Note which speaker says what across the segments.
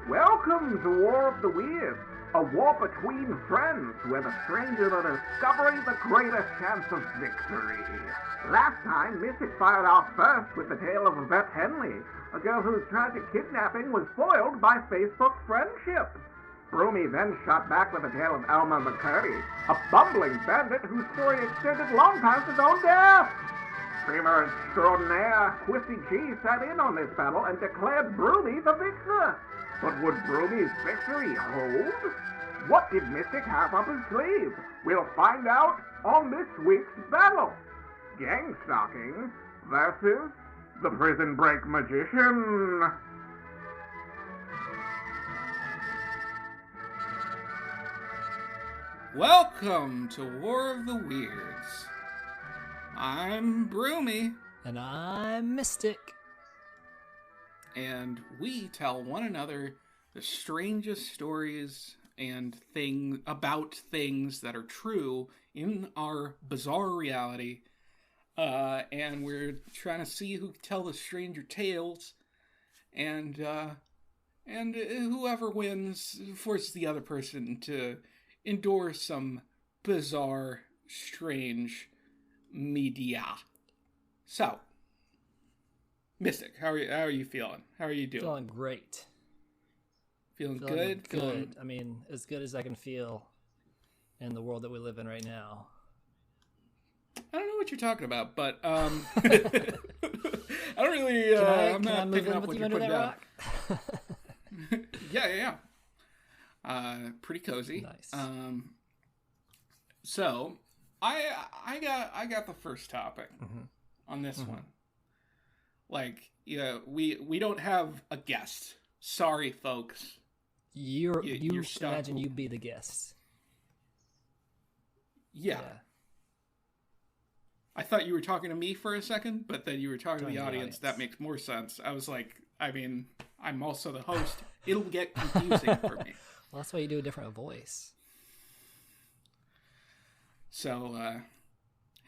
Speaker 1: Welcome to War of the Weirds, a war between friends where the strangers are discovering the greatest chance of victory. Last time, Mystic fired out first with the tale of Yvette Henley, a girl whose tragic kidnapping was foiled by Facebook friendship. Broomy then shot back with the tale of Alma McCurdy, a bumbling bandit whose story extended long past his own death. Dreamer extraordinaire Quissy G sat in on this battle and declared Broomy the victor. But would Broomy's victory hold? What did Mystic have up his sleeve? We'll find out on this week's battle. Gangstalking versus the Prison Break Magician.
Speaker 2: Welcome to War of the Weirds. I'm Broomy.
Speaker 3: And I'm Mystic.
Speaker 2: And we tell one another the strangest stories and things that are true in our bizarre reality. And we're trying to see who can tell the stranger tales. And whoever wins forces the other person to endure some bizarre, strange media. So, Mystic, how are you feeling? How are you doing?
Speaker 3: Feeling great.
Speaker 2: Feeling good?
Speaker 3: Good. I mean, as good as I can feel in the world that we live in right now.
Speaker 2: I don't know what you're talking about, but I don't really. I'm not picking up what you're putting down. Yeah. Pretty cozy.
Speaker 3: Nice.
Speaker 2: So I got the first topic on this one. Like, we don't have a guest. Sorry, folks.
Speaker 3: You
Speaker 2: stuck.
Speaker 3: imagine you be the guest.
Speaker 2: Yeah. I thought you were talking to me for a second, but then you were talking to the audience. That makes more sense. I was like, I mean, I'm also the host. It'll get confusing for me.
Speaker 3: Well, that's why you do a different voice.
Speaker 2: So,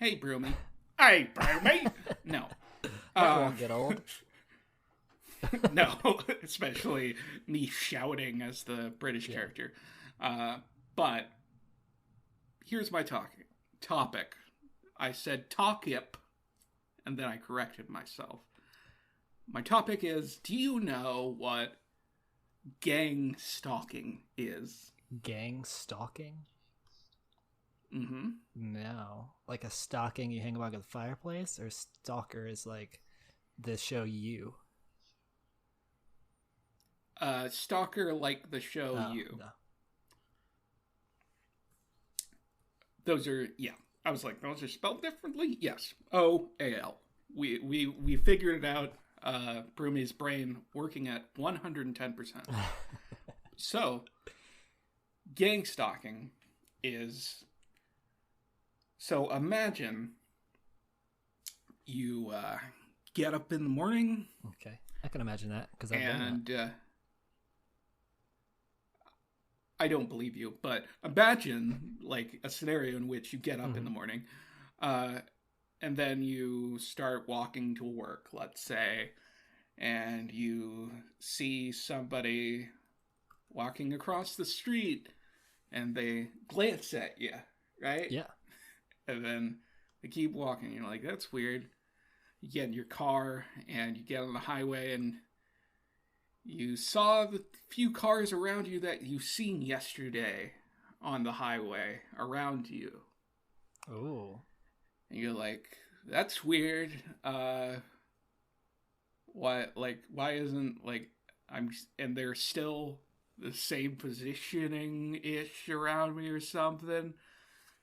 Speaker 2: hey, Broomy. Hey, Broomy! No.
Speaker 3: That won't get old.
Speaker 2: No, especially me shouting as the British character. But here's my topic. I said talkip, and then I corrected myself. My topic is, do you know what gang stalking is?
Speaker 3: Gang stalking?
Speaker 2: Mm-hmm.
Speaker 3: No. Like a stalking you hang about at the fireplace? Or stalker is like the show You?
Speaker 2: Stalker like the show You.
Speaker 3: No.
Speaker 2: Those are, yeah. I was like, those are spelled differently? Yes. O-A-L. We figured it out. Broomy's brain working at 110%. So, gang stalking is... So imagine you get up in the morning.
Speaker 3: Okay. I can imagine that, because I've done that.
Speaker 2: I don't believe you, but imagine like a scenario in which you get up in the morning, and then you start walking to work, let's say, and you see somebody walking across the street, and they glance at you, right?
Speaker 3: Yeah.
Speaker 2: And then they keep walking. You're like, that's weird. You get in your car, and you get on the highway, and you saw the few cars around you that you've seen yesterday on the highway around you.
Speaker 3: Oh.
Speaker 2: And you're like, that's weird. Why isn't, like, and they're still the same positioning-ish around me or something?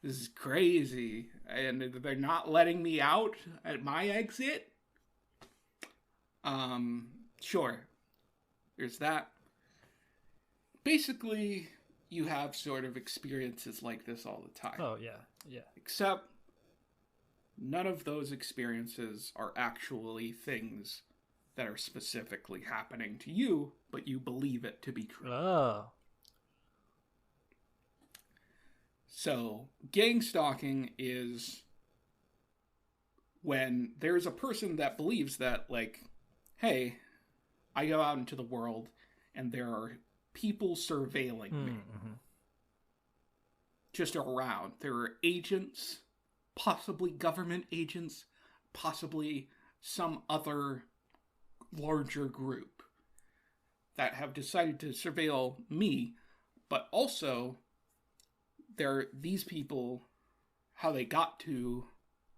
Speaker 2: This is crazy. And they're not letting me out at my exit? Sure. There's that. Basically, you have sort of experiences like this all the time.
Speaker 3: Oh, yeah. Yeah.
Speaker 2: Except none of those experiences are actually things that are specifically happening to you, but you believe it to be true.
Speaker 3: Oh.
Speaker 2: So, gang stalking is when there's a person that believes that, like, hey, I go out into the world and there are people surveilling me. Just around. There are agents, possibly government agents, possibly some other larger group that have decided to surveil me, but also these people, how they got to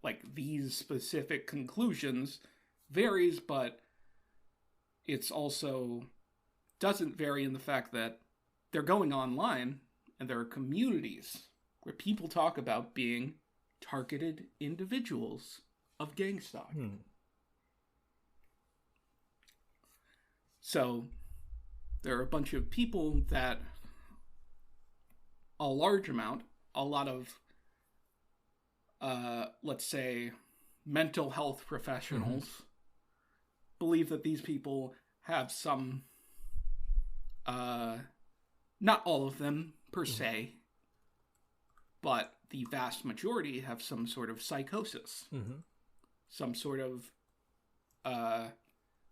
Speaker 2: like these specific conclusions varies, but it's also doesn't vary in the fact that they're going online and there are communities where people talk about being targeted individuals of Gangstalking. So there are a bunch of people that a large amount, a lot of, let's say, mental health professionals believe that these people have some, not all of them per se, but the vast majority have some sort of psychosis. Some sort of,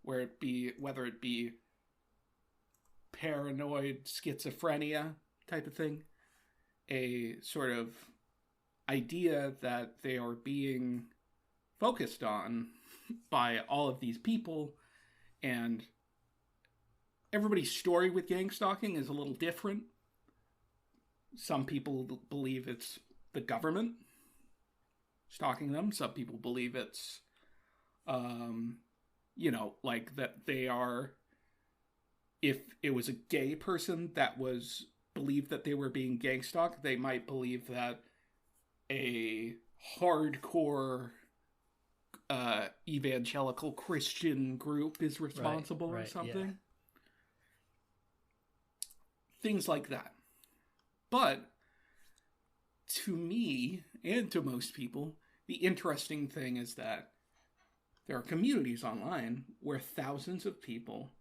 Speaker 2: whether it be paranoid schizophrenia type of thing, a sort of idea that they are being focused on by all of these people, and everybody's story with Gangstalking is a little different. Some people believe it's the government stalking them. Some people believe it's, like that they are, if it was a gay person that was believed that they were being gangstalked, they might believe that a hardcore evangelical Christian group is responsible or something. Yeah. Things like that. But to me, and to most people, the interesting thing is that there are communities online where thousands of people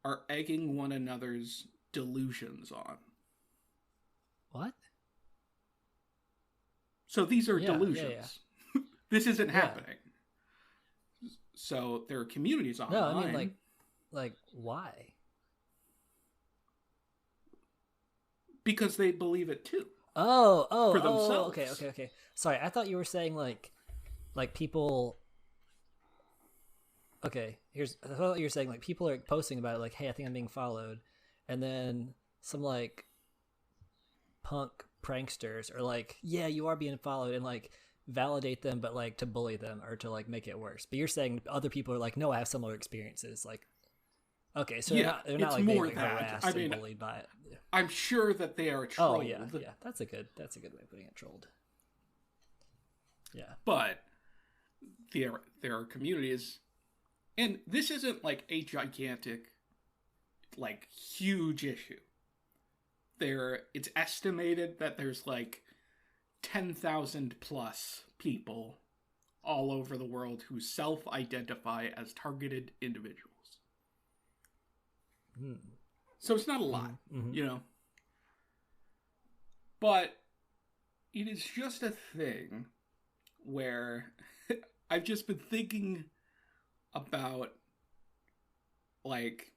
Speaker 2: are egging one another's delusions on.
Speaker 3: What?
Speaker 2: So these are delusions. Yeah. This isn't happening. So there are communities online.
Speaker 3: No, I mean, like why?
Speaker 2: Because they believe it too.
Speaker 3: For
Speaker 2: themselves.
Speaker 3: Okay. Sorry, I thought you were saying like people. Okay, I thought you were saying like people are posting about it, like, hey, I think I'm being followed, and then some like punk pranksters are like, yeah, you are being followed, and like validate them, but like to bully them or to like make it worse. But you're saying other people are like, no, I have similar experiences. Like, okay, so they're not like being like harassed and bullied by it. Yeah.
Speaker 2: I'm sure that they are trolled.
Speaker 3: Oh yeah, that's a good way of putting it. Trolled. Yeah,
Speaker 2: but there are communities, and this isn't like a gigantic, like huge issue. It's estimated that there's like 10,000 plus people all over the world who self-identify as targeted individuals. So it's not a lot, But it is just a thing where I've just been thinking about, like,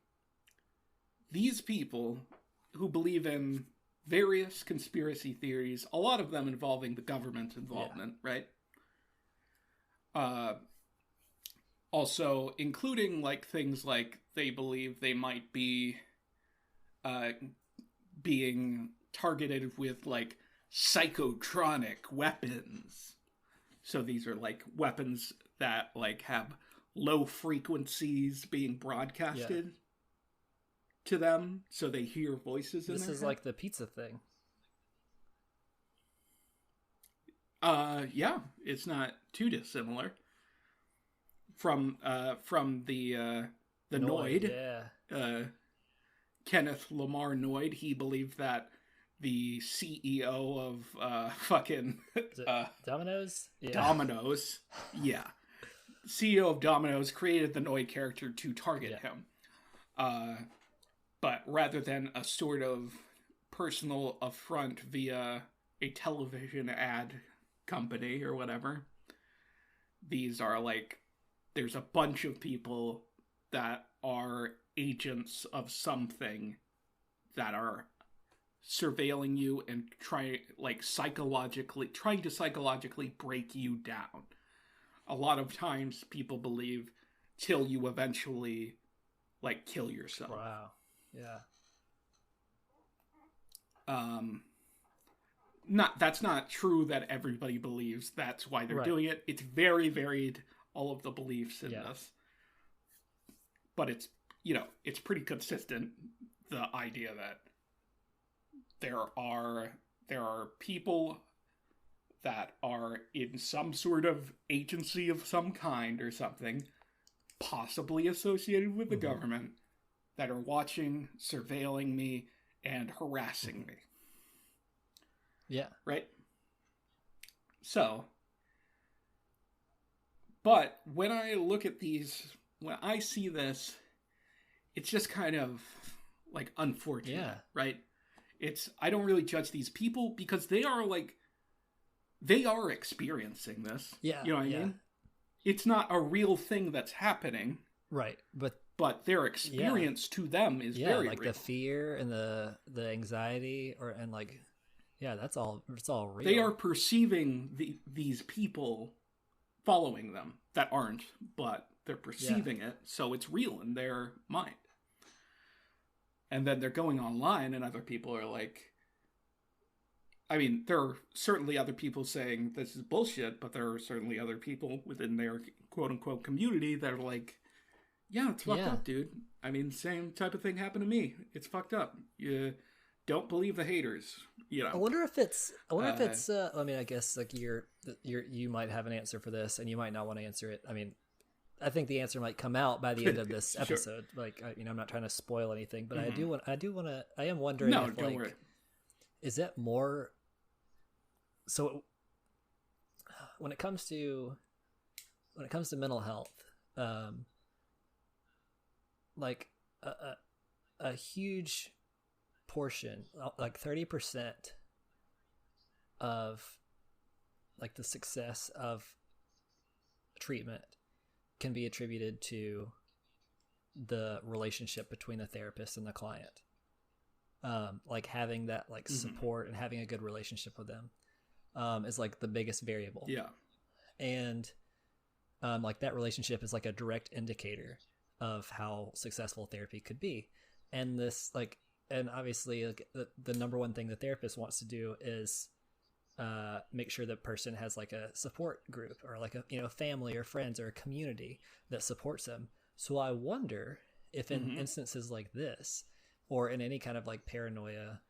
Speaker 2: these people who believe in various conspiracy theories, a lot of them involving the government's involvement, right? Also, including, like, things like they believe they might be being targeted with, like, psychotronic weapons. So these are, like, weapons that, like, have low frequencies being broadcasted to them, so they hear voices in their head.
Speaker 3: This is like the pizza thing.
Speaker 2: Yeah, it's not too dissimilar from the Noid. Kenneth Lamar Noid. He believed that the CEO of fucking
Speaker 3: Domino's. Yeah.
Speaker 2: Domino's. Yeah, CEO of Domino's created the Noid character to target him. But rather than a sort of personal affront via a television ad company or whatever, these are like, there's a bunch of people that are agents of something that are surveilling you and trying to psychologically break you down. A lot of times people believe till you eventually like kill yourself.
Speaker 3: Wow. Yeah.
Speaker 2: That's not true that everybody believes that's why they're doing it. It's very varied, all of the beliefs in this. But it's, it's pretty consistent, the idea that there are people that are in some sort of agency of some kind or something, possibly associated with the government, that are watching, surveilling me, and harassing me.
Speaker 3: Yeah.
Speaker 2: Right? So, but when I look at these, when I see this, it's just kind of like unfortunate, right? I don't really judge these people because they are experiencing this.
Speaker 3: Yeah.
Speaker 2: You know what I mean? It's not a real thing that's happening.
Speaker 3: Right.
Speaker 2: But their experience to them is very
Speaker 3: like
Speaker 2: real.
Speaker 3: The fear and the anxiety it's all real.
Speaker 2: They are perceiving these people following them that aren't, but they're perceiving it, so it's real in their mind. And then they're going online and other people are like, I mean, there are certainly other people saying this is bullshit, but there are certainly other people within their quote-unquote community that are like, yeah, it's fucked up, dude. I mean, same type of thing happened to me. It's fucked up. You don't believe the haters,
Speaker 3: I wonder if it's, I mean, I guess like you might have an answer for this and you might not want to answer it. I mean, I think the answer might come out by the end of this episode. Sure. Like, I'm not trying to spoil anything, but I am wondering if,
Speaker 2: don't worry.
Speaker 3: Is it more, so when it comes to mental health, like a huge portion, like 30% of like the success of treatment can be attributed to the relationship between the therapist and the client. Like having that like support and having a good relationship with them is like the biggest variable.
Speaker 2: Yeah.
Speaker 3: And like that relationship is like a direct indicator of how successful therapy could be. And this like, and obviously like the number one thing the therapist wants to do is make sure the person has like a support group or like a family or friends or a community that supports them. So I wonder if in instances like this or in any kind of like paranoia,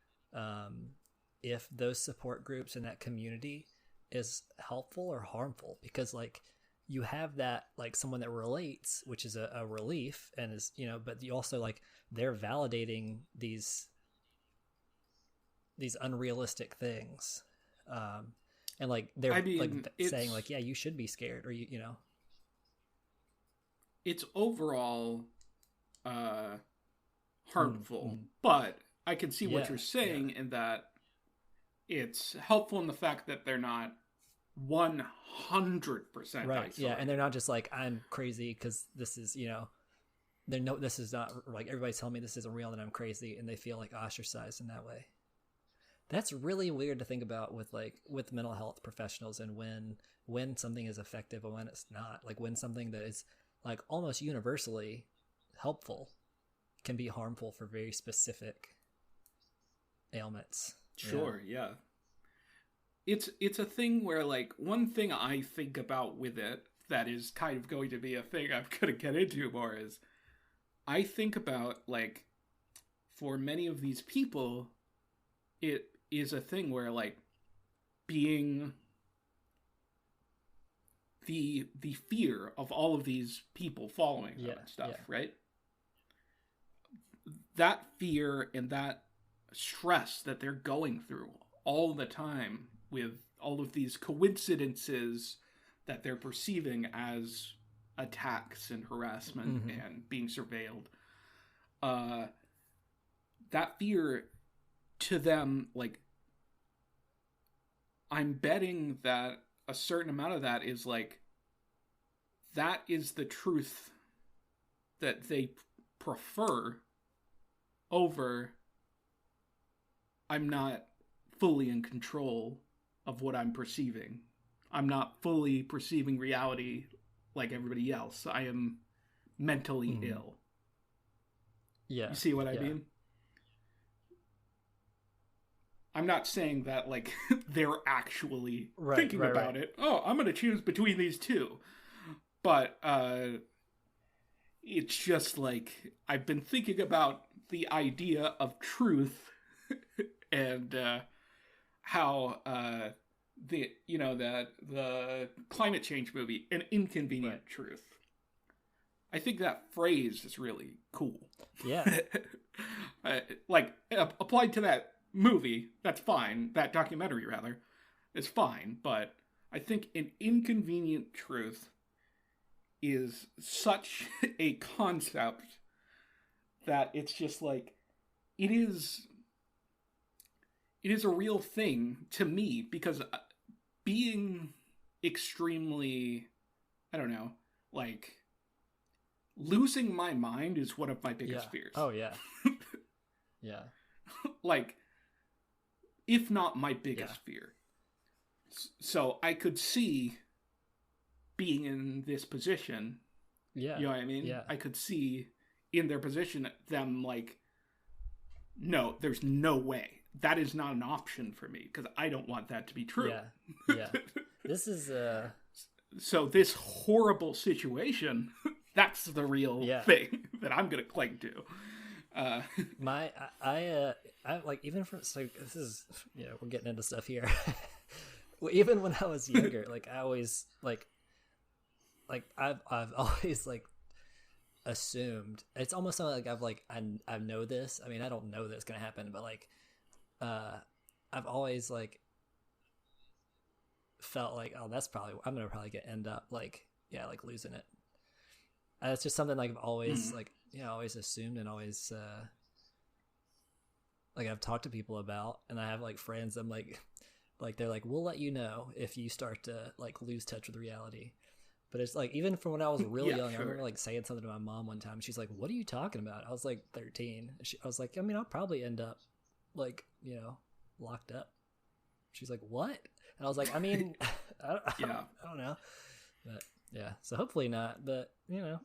Speaker 3: if those support groups in that community is helpful or harmful, because like you have that like someone that relates, which is a relief and is, but you also like they're validating these unrealistic things. And like they're saying like, yeah, you should be scared or
Speaker 2: it's overall harmful, but I can see what you're saying in that it's helpful in the fact that they're not 100%
Speaker 3: right.
Speaker 2: isolated.
Speaker 3: Yeah, and they're not just like, I'm crazy because this is this is not like everybody's telling me this isn't real and I'm crazy, and they feel like ostracized in that way. That's really weird to think about with mental health professionals and when something is effective and when it's not. Like when something that is like almost universally helpful can be harmful for very specific ailments.
Speaker 2: Sure, yeah. It's a thing where like one thing I think about with it that is kind of going to be a thing I'm going to get into more is I think about like for many of these people it is a thing where like being the fear of all of these people following them and stuff, right? That fear and that stress that they're going through all the time with all of these coincidences that they're perceiving as attacks and harassment and being surveilled. That fear to them, like, I'm betting that a certain amount of that is like, that is the truth that they prefer over I'm not fully in control of what I'm perceiving. I'm not fully perceiving reality like everybody else. I am mentally ill.
Speaker 3: Yeah.
Speaker 2: You see what I mean? I'm not saying that, like, they're actually thinking about it. Oh, I'm going to choose between these two. But it's just, like, I've been thinking about the idea of truth and how the climate change movie, An Inconvenient Truth. I think that phrase is really cool.
Speaker 3: Yeah.
Speaker 2: Applied to that movie, that's fine. That documentary, rather, is fine. But I think An Inconvenient Truth is such a concept that it's just like, it is a real thing to me, because being extremely, I don't know, like, losing my mind is one of my biggest fears.
Speaker 3: Oh, yeah. Yeah.
Speaker 2: Like, if not my biggest fear. So I could see being in this position.
Speaker 3: Yeah.
Speaker 2: You know what I mean?
Speaker 3: Yeah.
Speaker 2: I could see in their position them like, no, there's no way. That is not an option for me, because I don't want that to be true.
Speaker 3: Yeah. Yeah. This is
Speaker 2: So this horrible situation, that's the real thing that I'm going to cling to.
Speaker 3: I like, even from, so this is, we're getting into stuff here. Well, even when I was younger, like, I always like I've always like assumed, it's almost like I know this. I mean, I don't know that it's gonna happen, but like I've always like felt like, oh, that's probably, I'm gonna probably end up like losing it. It's just something like I've always always assumed, and always like I've talked to people about, and I have like friends. I'm like they're like, we'll let you know if you start to like lose touch with reality. But it's like, even from when I was really young, I remember like saying something to my mom one time. She's like, "What are you talking about?" I was like 13. I was like, "I mean, I'll probably end up like locked up." She's like, "What?" And I was like, "I mean, I don't know." But yeah, so hopefully not. But
Speaker 2: yeah,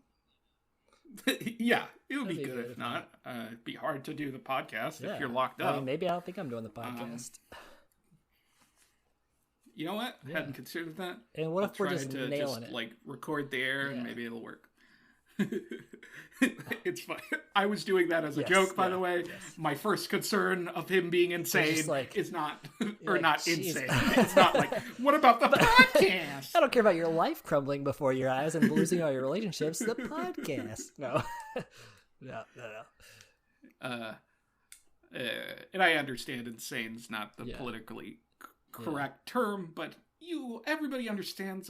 Speaker 2: it would be good if not. It'd be hard to do the podcast if you're locked up.
Speaker 3: I mean, maybe I don't think I'm doing the podcast.
Speaker 2: You know what? I hadn't considered that.
Speaker 3: And what if we're just nailing it?
Speaker 2: Like, record there and maybe it'll work. It's fine. I was doing that as a joke, by the way. Yes. My first concern of him being insane is not, or not insane. It's not like, what about the podcast?
Speaker 3: I don't care about your life crumbling before your eyes and losing all your relationships. The podcast. No. No.
Speaker 2: And I understand insane's not the politically correct term, but everybody understands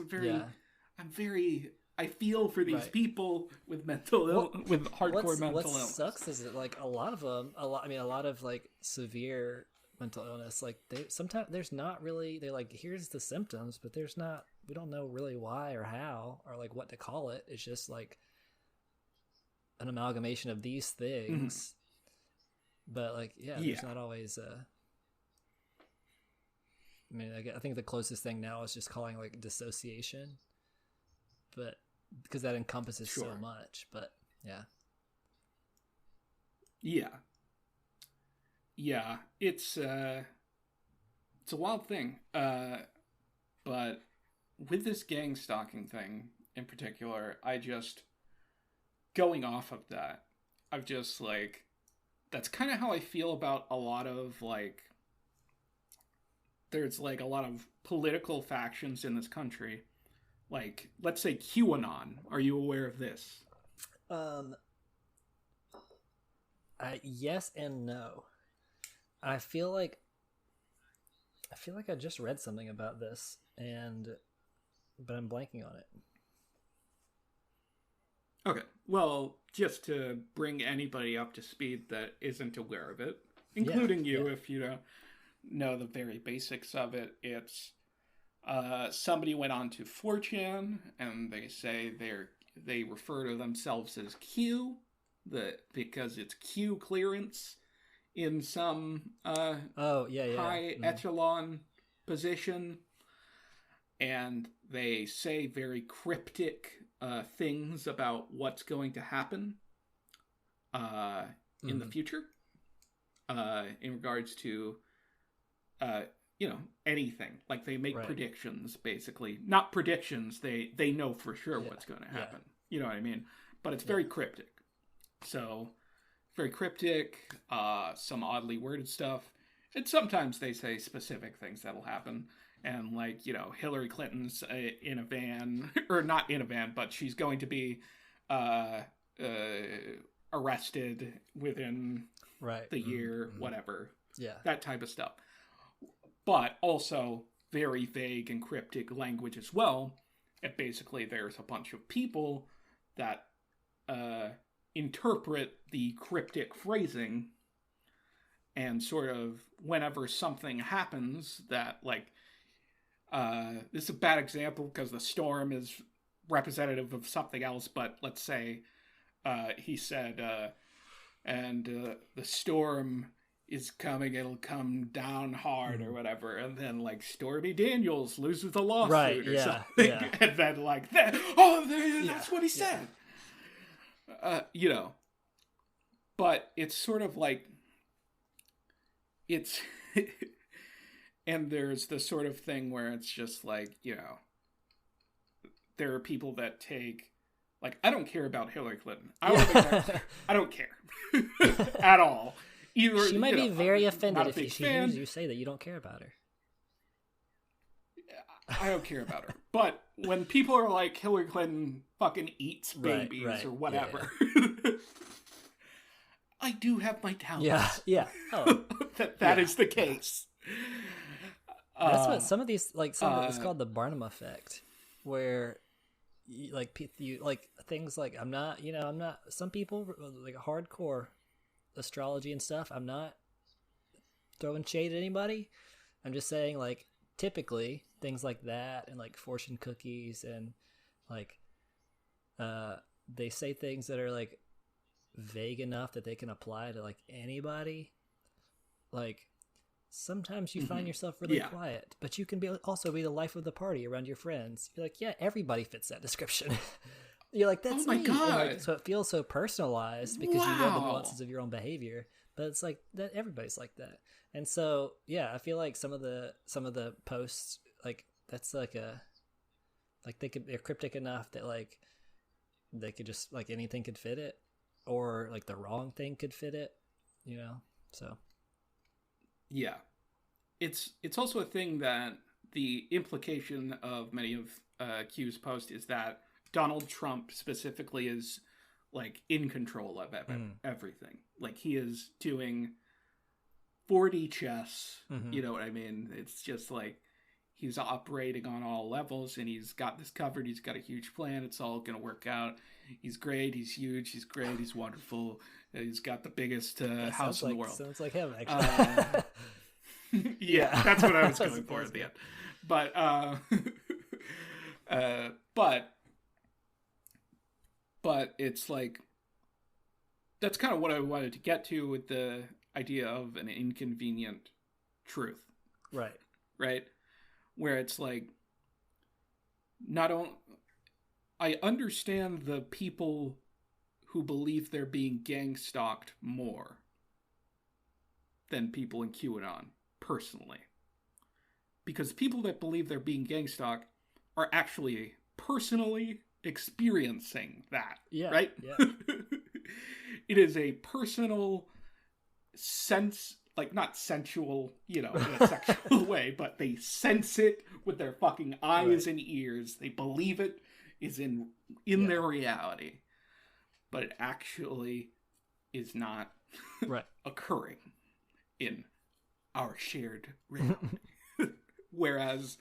Speaker 2: I feel for these people with with hardcore mental illness.
Speaker 3: What sucks is that like a lot of them, a lot of like severe mental illness, like sometimes there's not really, they're like, here's the symptoms, but we don't know really why or how or like what to call it. It's just like an amalgamation of these things. But like, there's not always I think the closest thing now is just calling like dissociation, but because that encompasses so much. But
Speaker 2: it's a wild thing. But with this Gangstalking thing in particular, going off of that, I've just like, that's kind of how I feel about a lot of like, there's like a lot of political factions in this country. Like, let's say QAnon. Are you aware of this?
Speaker 3: Yes and no. I feel like I just read something about this, but I'm blanking on it.
Speaker 2: Okay. Well, just to bring anybody up to speed that isn't aware of it, including you, if you don't know the very basics of it, it's somebody went on to 4chan and they say they refer to themselves as Q, because it's Q clearance in some high echelon position, and they say very cryptic things about what's going to happen in the future in regards to anything. Like, they make predictions, basically. Not predictions, they know for sure what's going to happen. You know what I mean? But it's very cryptic. So, very cryptic, some oddly worded stuff. And sometimes they say specific things that'll happen. And, like, Hillary Clinton's in a van, or not in a van, but she's going to be arrested within the year, whatever. Yeah. That type of stuff. But also very vague and cryptic language as well. And basically there's a bunch of people that interpret the cryptic phrasing, and sort of whenever something happens that, like, this is a bad example because the storm is representative of something else, but let's say he said, the storm is coming, it'll come down hard or whatever, and then, like, Stormy Daniels loses the lawsuit or something, and then, like, that's what he said. But it's sort of like, it's, and there's the sort of thing where it's just like, there are people that take, like, I don't care about Hillary Clinton. I don't care at all. Either,
Speaker 3: she might be very offended if she hears you say that you don't care about her.
Speaker 2: I don't care about her. But when people are like, Hillary Clinton fucking eats babies or whatever, I do have my doubts.
Speaker 3: Yeah. Oh.
Speaker 2: that is the case.
Speaker 3: That's what some of these, like, it's called the Barnum effect, where you like things like, I'm not some people, like, hardcore astrology and stuff, I'm not throwing shade at anybody. I'm just saying, like, typically things like that, and like fortune cookies, and like they say things that are like vague enough that they can apply to like anybody. Like, sometimes you find yourself really quiet, but you can also be the life of the party around your friends. You're like, yeah, everybody fits that description. You're like, that's me. God. And, like, so it feels so personalized because you know the nuances of your own behavior, but it's like that everybody's like that. And so, yeah, I feel like some of the posts, like, that's like they're cryptic enough that, like, they could just, like, anything could fit it, or like the wrong thing could fit it, so.
Speaker 2: Yeah. It's also a thing that the implication of many of Q's posts is that Donald Trump specifically is, like, in control of everything. Like, he is doing 4D chess, you know what I mean? It's just like, he's operating on all levels, and he's got this covered, he's got a huge plan, it's all gonna work out. He's great, he's huge, he's great, he's wonderful, he's got the biggest house in the world.
Speaker 3: Sounds like him, actually.
Speaker 2: Yeah, that's what I was going for at the end. But it's like, that's kind of what I wanted to get to with the idea of an inconvenient truth. Right? Where it's like, I understand the people who believe they're being gang-stalked more than people in QAnon, personally. Because people that believe they're being gang-stalked are actually personally experiencing that, right?
Speaker 3: Yeah.
Speaker 2: It is a personal sense, like, not sensual, in a sexual way, but they sense it with their fucking eyes and ears. They believe it is in their reality, but it actually is not occurring in our shared reality. Whereas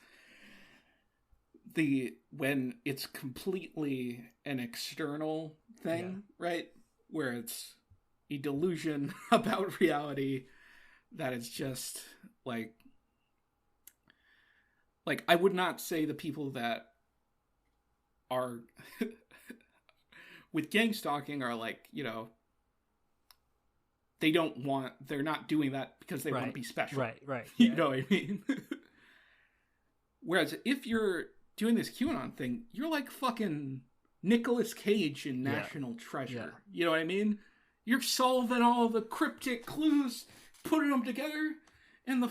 Speaker 2: when it's completely an external thing, right? Where it's a delusion about reality that is just like I would not say the people that are with gang stalking are like, they're not doing that because they want to be special.
Speaker 3: Right.
Speaker 2: You know what I mean? Whereas if you're doing this QAnon thing, you're like fucking Nicolas Cage in National Treasure.
Speaker 3: Yeah.
Speaker 2: You know what I mean? You're solving all the cryptic clues, putting them together, and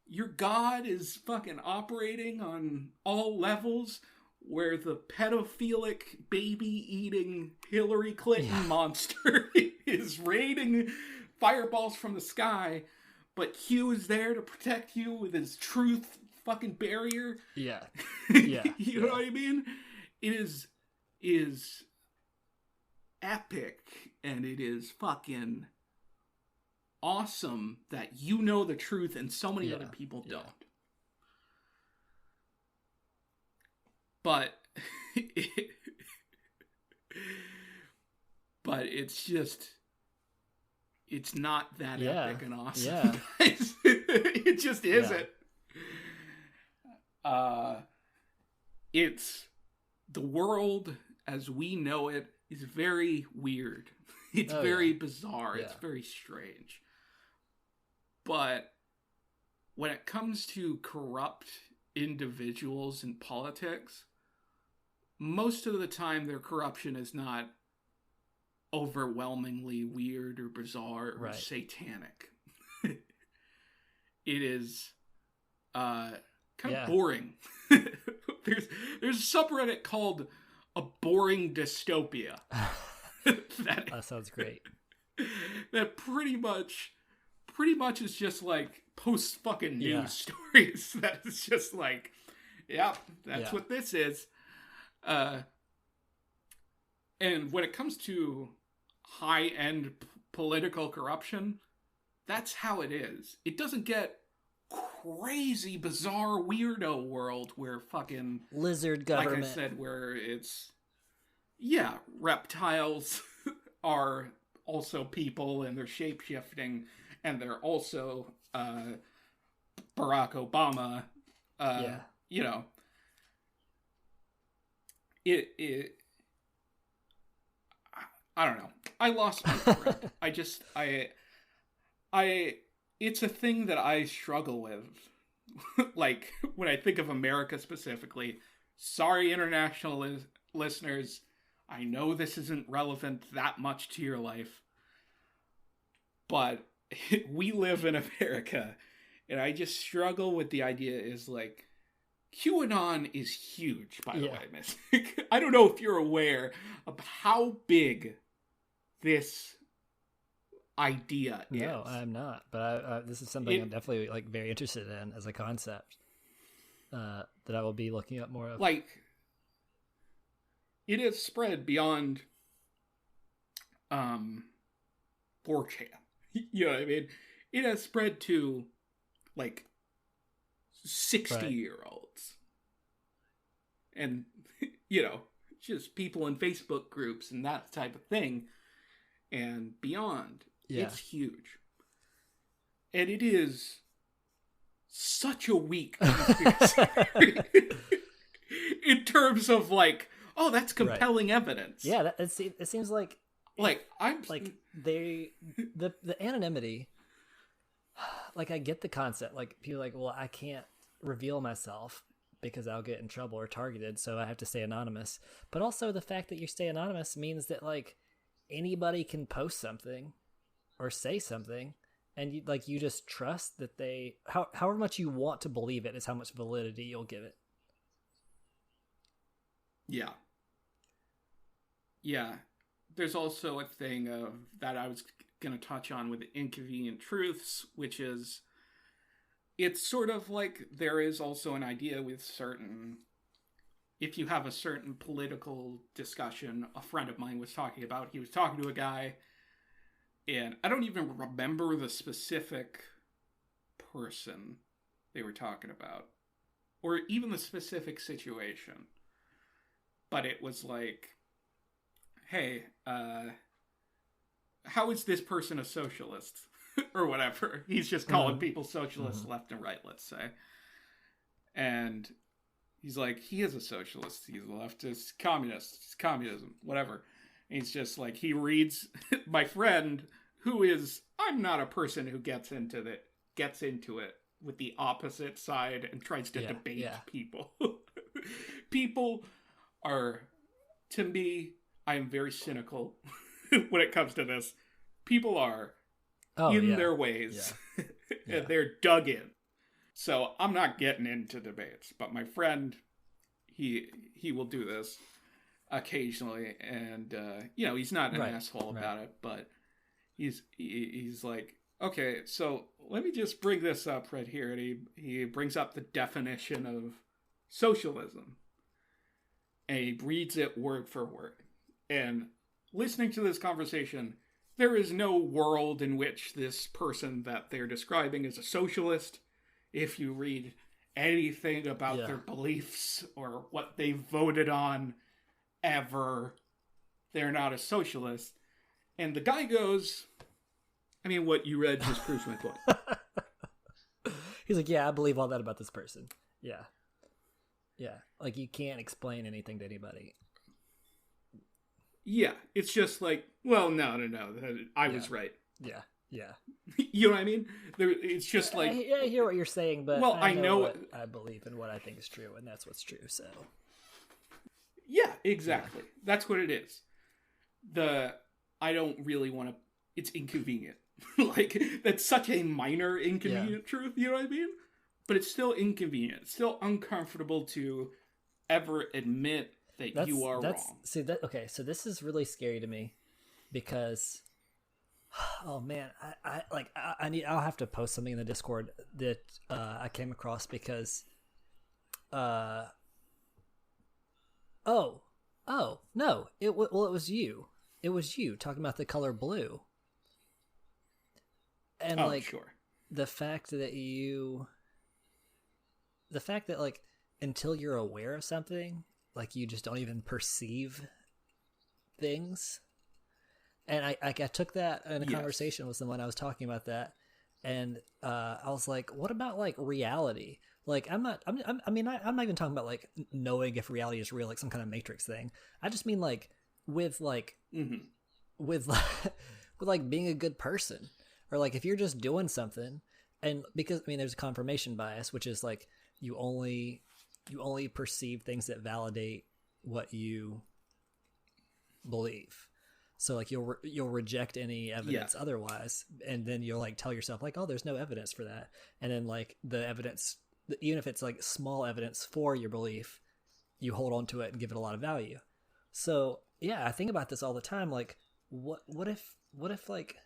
Speaker 2: your God is fucking operating on all levels, where the pedophilic baby-eating Hillary Clinton monster is raining fireballs from the sky, but Q is there to protect you with his truth fucking barrier.
Speaker 3: Yeah.
Speaker 2: You know what I mean? It is epic, and it is fucking awesome that you know the truth and so many other people don't. But it's not that epic and awesome. Guys. It just isn't. It's the world as we know it is very weird. It's very bizarre. It's very strange. But when it comes to corrupt individuals in politics, most of the time their corruption is not overwhelmingly weird or bizarre or satanic. It is kind of boring. There's a subreddit called A Boring Dystopia.
Speaker 3: That sounds great.
Speaker 2: That pretty much is just like post fucking news stories. That is just like, that's what this is. And when it comes to high-end political corruption, that's how it is. It doesn't get crazy, bizarre, weirdo world where fucking
Speaker 3: lizard government.
Speaker 2: Like I said, where it's reptiles are also people and they're shape-shifting and they're also Barack Obama. You know, I don't know. I lost my thread. It's a thing that I struggle with. Like, when I think of America specifically, sorry, international listeners, I know this isn't relevant that much to your life, but we live in America, and I just struggle with the idea is like, QAnon is huge, by the way, Miss. I don't know if you're aware of how big this idea is.
Speaker 3: No, I'm not. But this is something I'm definitely like very interested in as a concept that I will be looking up more of.
Speaker 2: Like, it has spread beyond 4chan. You know what I mean? It has spread to like 60-year-olds. And, you know, just people in Facebook groups and that type of thing. And beyond. It's huge. And it is such a weak conspiracy in terms of like, oh, that's compelling evidence.
Speaker 3: Yeah, it seems like
Speaker 2: I'm
Speaker 3: like the anonymity. Like, I get the concept. Like, people are like, well, I can't reveal myself because I'll get in trouble or targeted, so I have to stay anonymous. But also the fact that you stay anonymous means that like anybody can post something or say something, and you just trust that they however much you want to believe it is how much validity you'll give it.
Speaker 2: Yeah. There's also a thing of that I was going to touch on with inconvenient truths, which is it's sort of like there is also an idea with certain, if you have a certain political discussion, a friend of mine was talking about, he was talking to a guy, and I don't even remember the specific person they were talking about, or even the specific situation, but it was like, hey, how is this person a socialist? Or whatever. He's just calling people socialists left and right, let's say. And he's like, he is a socialist. He's a leftist, communist, it's communism, whatever. He's just like, he reads my friend, who is, I'm not a person who gets into it with the opposite side and tries to debate people. People are, to me, I am very cynical when it comes to this. People are in their ways, and they're dug in. So I'm not getting into debates, but my friend, he will do this occasionally, and he's not an asshole about it, but he's like, okay, so let me just bring this up right here, and he brings up the definition of socialism, and he reads it word for word. And listening to this conversation, there is no world in which this person that they're describing is a socialist. If you read anything about their beliefs or what they voted on ever, they're not a socialist. And the guy goes, I mean, what you read just proves my point.
Speaker 3: He's like, yeah, I believe all that about this person. Yeah. Yeah. Like, you can't explain anything to anybody.
Speaker 2: Yeah. It's just like, well, no. I was right.
Speaker 3: Yeah. Yeah.
Speaker 2: You know what I mean? It's just like...
Speaker 3: I hear what you're saying, but
Speaker 2: well,
Speaker 3: I know what I believe and what I think is true, and that's what's true, so...
Speaker 2: Yeah, exactly. Yeah. That's what it is. I don't really want to... It's inconvenient. Like, that's such a minor inconvenient truth, you know what I mean? But it's still inconvenient. It's still uncomfortable to ever admit that you are wrong.
Speaker 3: See, okay, so this is really scary to me, because... Oh man, I'll have to post something in the Discord that I came across because no, it was you talking about the color blue, and
Speaker 2: sure.
Speaker 3: the fact that like until you're aware of something, like you just don't even perceive things. And I took that in a conversation with someone. I was talking about that, and I was like, "What about like reality? Like, I'm not even talking about like knowing if reality is real, like some kind of Matrix thing. I just mean like with with like being a good person, or like if you're just doing something, and because there's a confirmation bias, which is like you only perceive things that validate what you believe." So like you'll reject any evidence otherwise, and then you'll like tell yourself like, oh, there's no evidence for that, and then like the evidence, even if it's like small evidence for your belief, you hold on to it and give it a lot of value. So yeah, I think about this all the time. Like, what if like,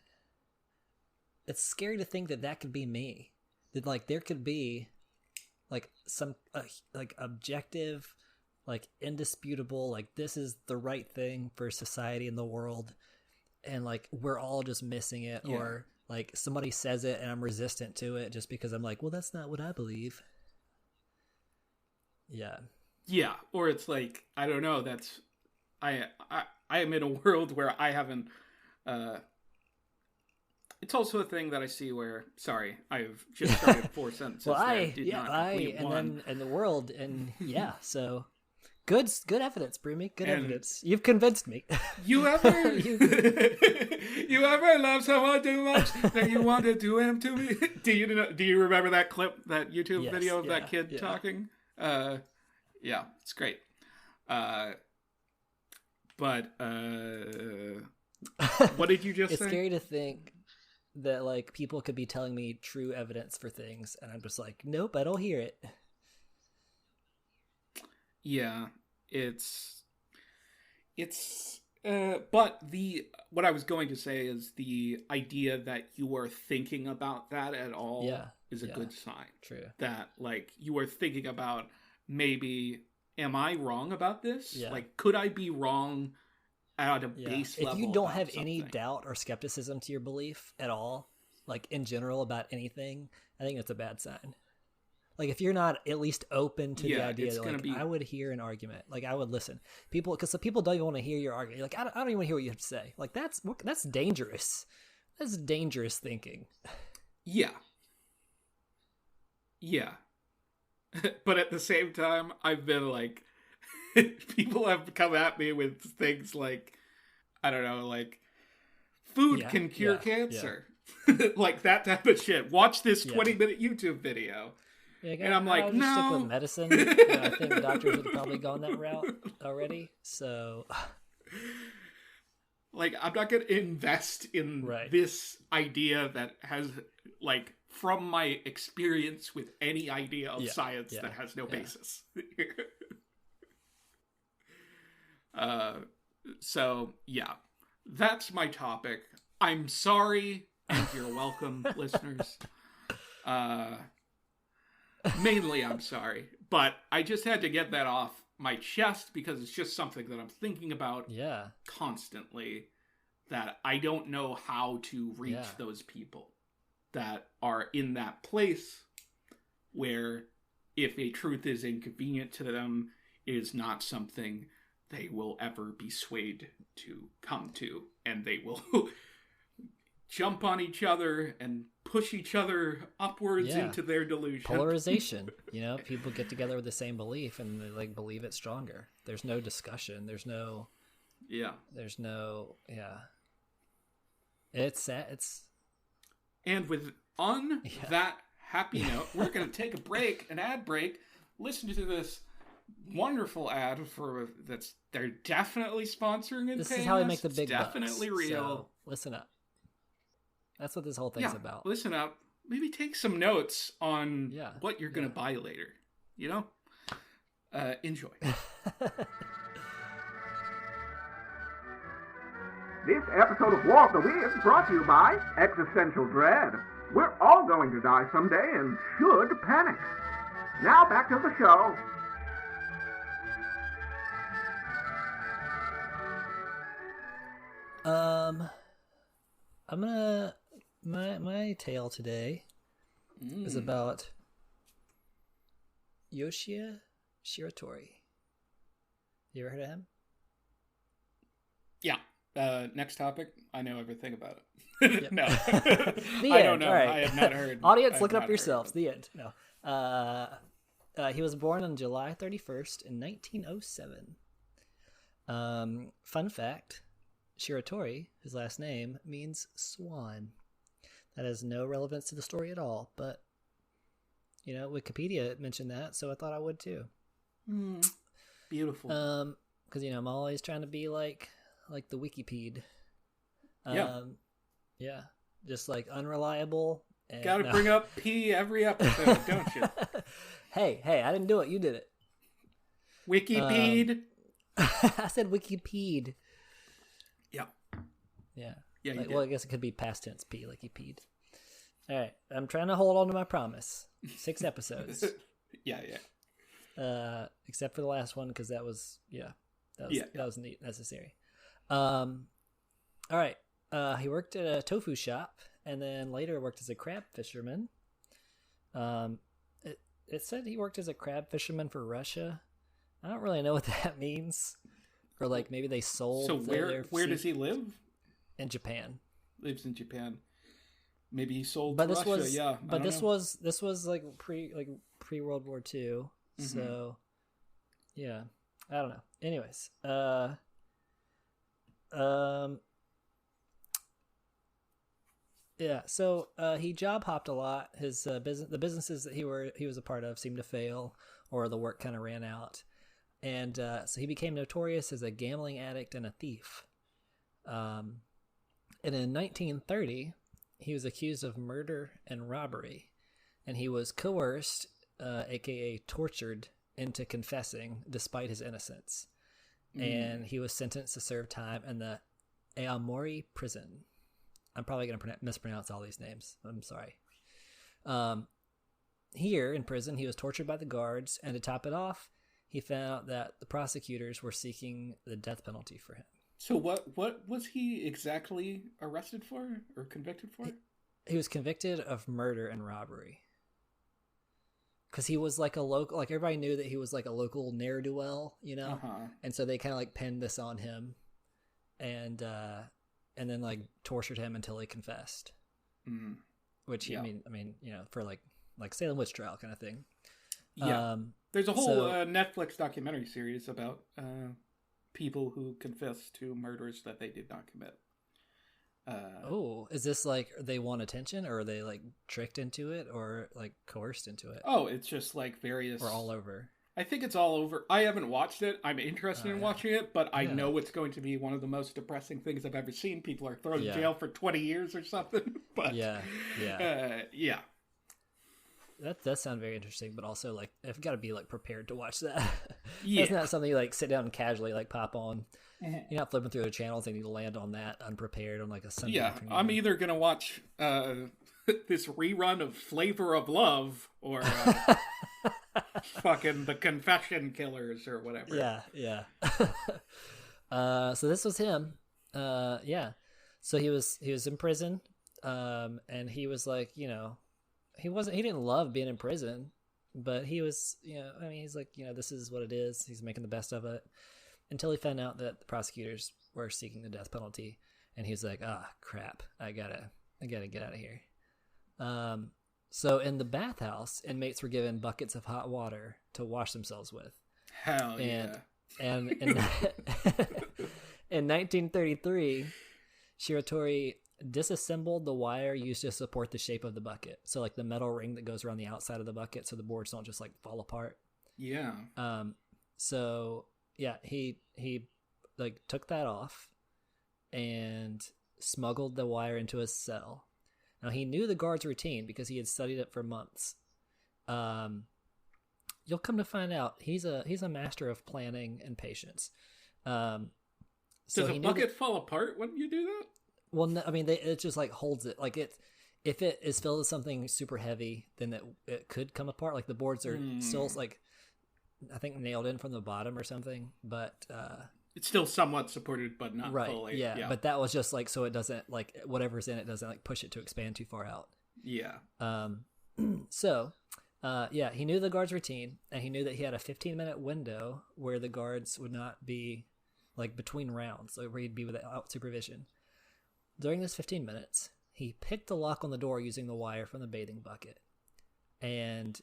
Speaker 3: it's scary to think that could be me. That like there could be like some like objective, like indisputable, like this is the right thing for society and the world, and like we're all just missing it, or like somebody says it and I'm resistant to it just because I'm like, well, that's not what I believe. Yeah,
Speaker 2: or it's like, I don't know, that's I am in a world where I haven't it's also a thing that I see where, sorry, I've just started 4 sentences.
Speaker 3: Well, and then the world, and so Good evidence, Broomy. Good evidence. You've convinced me.
Speaker 2: You ever love someone too much that you want to do him to me? Do you remember that clip, that YouTube video of that kid talking? Yeah, it's great. But what did you just say?
Speaker 3: It's scary to think that like people could be telling me true evidence for things, and I'm just like, nope, I don't hear it.
Speaker 2: Yeah, but what I was going to say is the idea that you are thinking about that at all is a good sign.
Speaker 3: True.
Speaker 2: That like you are thinking about, maybe, am I wrong about this?
Speaker 3: Yeah.
Speaker 2: Like, could I be wrong at a base level?
Speaker 3: If you don't have any doubt or skepticism to your belief at all, like in general about anything, I think that's a bad sign. Like, if you're not at least open to the idea that, like, I would hear an argument, like, I would listen. Because some people don't even want to hear your argument. Like, I don't even want to hear what you have to say. Like, that's dangerous. That's dangerous thinking.
Speaker 2: Yeah. But at the same time, I've been like, people have come at me with things like, I don't know, like food can cure cancer. Like that type of shit. Watch this 20-minute YouTube video.
Speaker 3: Yeah,
Speaker 2: and I'm like, no.
Speaker 3: Stick with medicine. I think doctors would have probably gone that route already. So,
Speaker 2: like, I'm not going to invest in this idea that has, like, from my experience with any idea of science that has no basis. So, yeah, that's my topic. I'm sorry, and you're welcome, listeners. Mainly, I'm sorry, but I just had to get that off my chest because it's just something that I'm thinking about constantly, that I don't know how to reach those people that are in that place where if a truth is inconvenient to them, it is not something they will ever be swayed to come to, and they will jump on each other and push each other upwards into their delusion.
Speaker 3: Polarization. People get together with the same belief and they like believe it stronger. There's no discussion. There's no It's sad.
Speaker 2: And on that happy note, we're going to take a break, an ad break, listen to this wonderful ad they're definitely sponsoring and
Speaker 3: this
Speaker 2: paying
Speaker 3: is how we
Speaker 2: us.
Speaker 3: make the big bucks.
Speaker 2: Definitely real.
Speaker 3: So listen up. That's what this whole thing's about. Listen
Speaker 2: up. Maybe take some notes on what you're going to buy later. Enjoy.
Speaker 1: This episode of War of the Weird is brought to you by Existential Dread. We're all going to die someday and should panic. Now back to the show.
Speaker 3: I'm gonna my tale today is about Yoshie Shiratori. You ever heard of him?
Speaker 2: Yeah. Next topic. I know everything about it.
Speaker 3: Yep.
Speaker 2: No.
Speaker 3: I
Speaker 2: don't know. Right. I have not heard.
Speaker 3: Audience, look it up yourselves. The end. No. He was born on July 31st in 1907. Fun fact, Shiratori, his last name, means swan. That has no relevance to the story at all, but, Wikipedia mentioned that, so I thought I would too.
Speaker 2: Beautiful.
Speaker 3: Because, I'm always trying to be like the Wikipedia. Yeah. Just like unreliable.
Speaker 2: Gotta bring up P every episode, don't you?
Speaker 3: Hey, I didn't do it. You did it.
Speaker 2: Wikipedia.
Speaker 3: I said Wikipedia.
Speaker 2: Yeah.
Speaker 3: Yeah.
Speaker 2: Yeah.
Speaker 3: Well, I guess it could be past tense P, like you peed. All right. I'm trying to hold on to my promise. 6 episodes.
Speaker 2: Yeah.
Speaker 3: Except for the last one, because that was neat, necessary. All right. He worked at a tofu shop and then later worked as a crab fisherman. It said he worked as a crab fisherman for Russia. I don't really know what that means. Or like maybe they sold.
Speaker 2: So where does he live?
Speaker 3: In Japan.
Speaker 2: Lives in Japan. Maybe he sold
Speaker 3: to
Speaker 2: Russia.
Speaker 3: But this was like pre World War II. Mm-hmm. So yeah, I don't know. Anyways, yeah. So he job hopped a lot. His the businesses that he was a part of seemed to fail, or the work kind of ran out. And so he became notorious as a gambling addict and a thief. And in 1930, he was accused of murder and robbery. And he was coerced, aka tortured, into confessing despite his innocence. And he was sentenced to serve time in the Aomori prison. I'm probably going to mispronounce all these names. I'm sorry. Here in prison, he was tortured by the guards. And to top it off, he found out that the prosecutors were seeking the death penalty for him.
Speaker 2: So what was he exactly arrested for or convicted for?
Speaker 3: He was convicted of murder and robbery. Because he was like a local, like everybody knew that he was like a local ne'er-do-well, And so they kind of like pinned this on him and then like tortured him until he confessed. Mm. Which, I mean, for like Salem witch trial kind of thing.
Speaker 2: Yeah. There's a whole Netflix documentary series about people who confess to murders that they did not commit.
Speaker 3: Is this like they want attention, or are they like tricked into it, or like coerced into it?
Speaker 2: Oh, it's just like various...
Speaker 3: Or all over?
Speaker 2: I think it's all over. I haven't watched it. I'm interested in watching it, but I know it's going to be one of the most depressing things I've ever seen. People are thrown in jail for 20 years or something. But yeah.
Speaker 3: That sounds very interesting, but also like I've got to be like prepared to watch that. It's not something you like sit down and casually like pop on. You're not flipping through the channels and you land on that unprepared on like a Sunday afternoon.
Speaker 2: I'm either gonna watch this rerun of Flavor of Love or fucking The Confession Killers or whatever.
Speaker 3: Yeah. So this was him. So he was in prison, and he was like, he didn't love being in prison, but he was, he's like, this is what it is. He's making the best of it, until he found out that the prosecutors were seeking the death penalty, and he was like, crap, I gotta get out of here. So in the bathhouse, inmates were given buckets of hot water to wash themselves with.
Speaker 2: Hell yeah.
Speaker 3: And in 1933, Shiratori disassembled the wire used to support the shape of the bucket. So like the metal ring that goes around the outside of the bucket so the boards don't just like fall apart.
Speaker 2: Yeah.
Speaker 3: He like took that off and smuggled the wire into his cell. Now he knew the guard's routine because he had studied it for months. You'll come to find out he's a master of planning and patience.
Speaker 2: Does a bucket fall apart when you do that?
Speaker 3: Well, no, I mean, it just like holds it. Like if it is filled with something super heavy, then it could come apart. Like the boards are still like, I think nailed in from the bottom or something, but
Speaker 2: it's still somewhat supported, but not fully.
Speaker 3: Yeah, but that was just like so it doesn't like whatever's in it doesn't like push it to expand too far out.
Speaker 2: Yeah.
Speaker 3: He knew the guard's routine, and he knew that he had a 15-minute window where the guards would not be like between rounds, like where he'd be without supervision. During this 15 minutes, he picked the lock on the door using the wire from the bathing bucket. And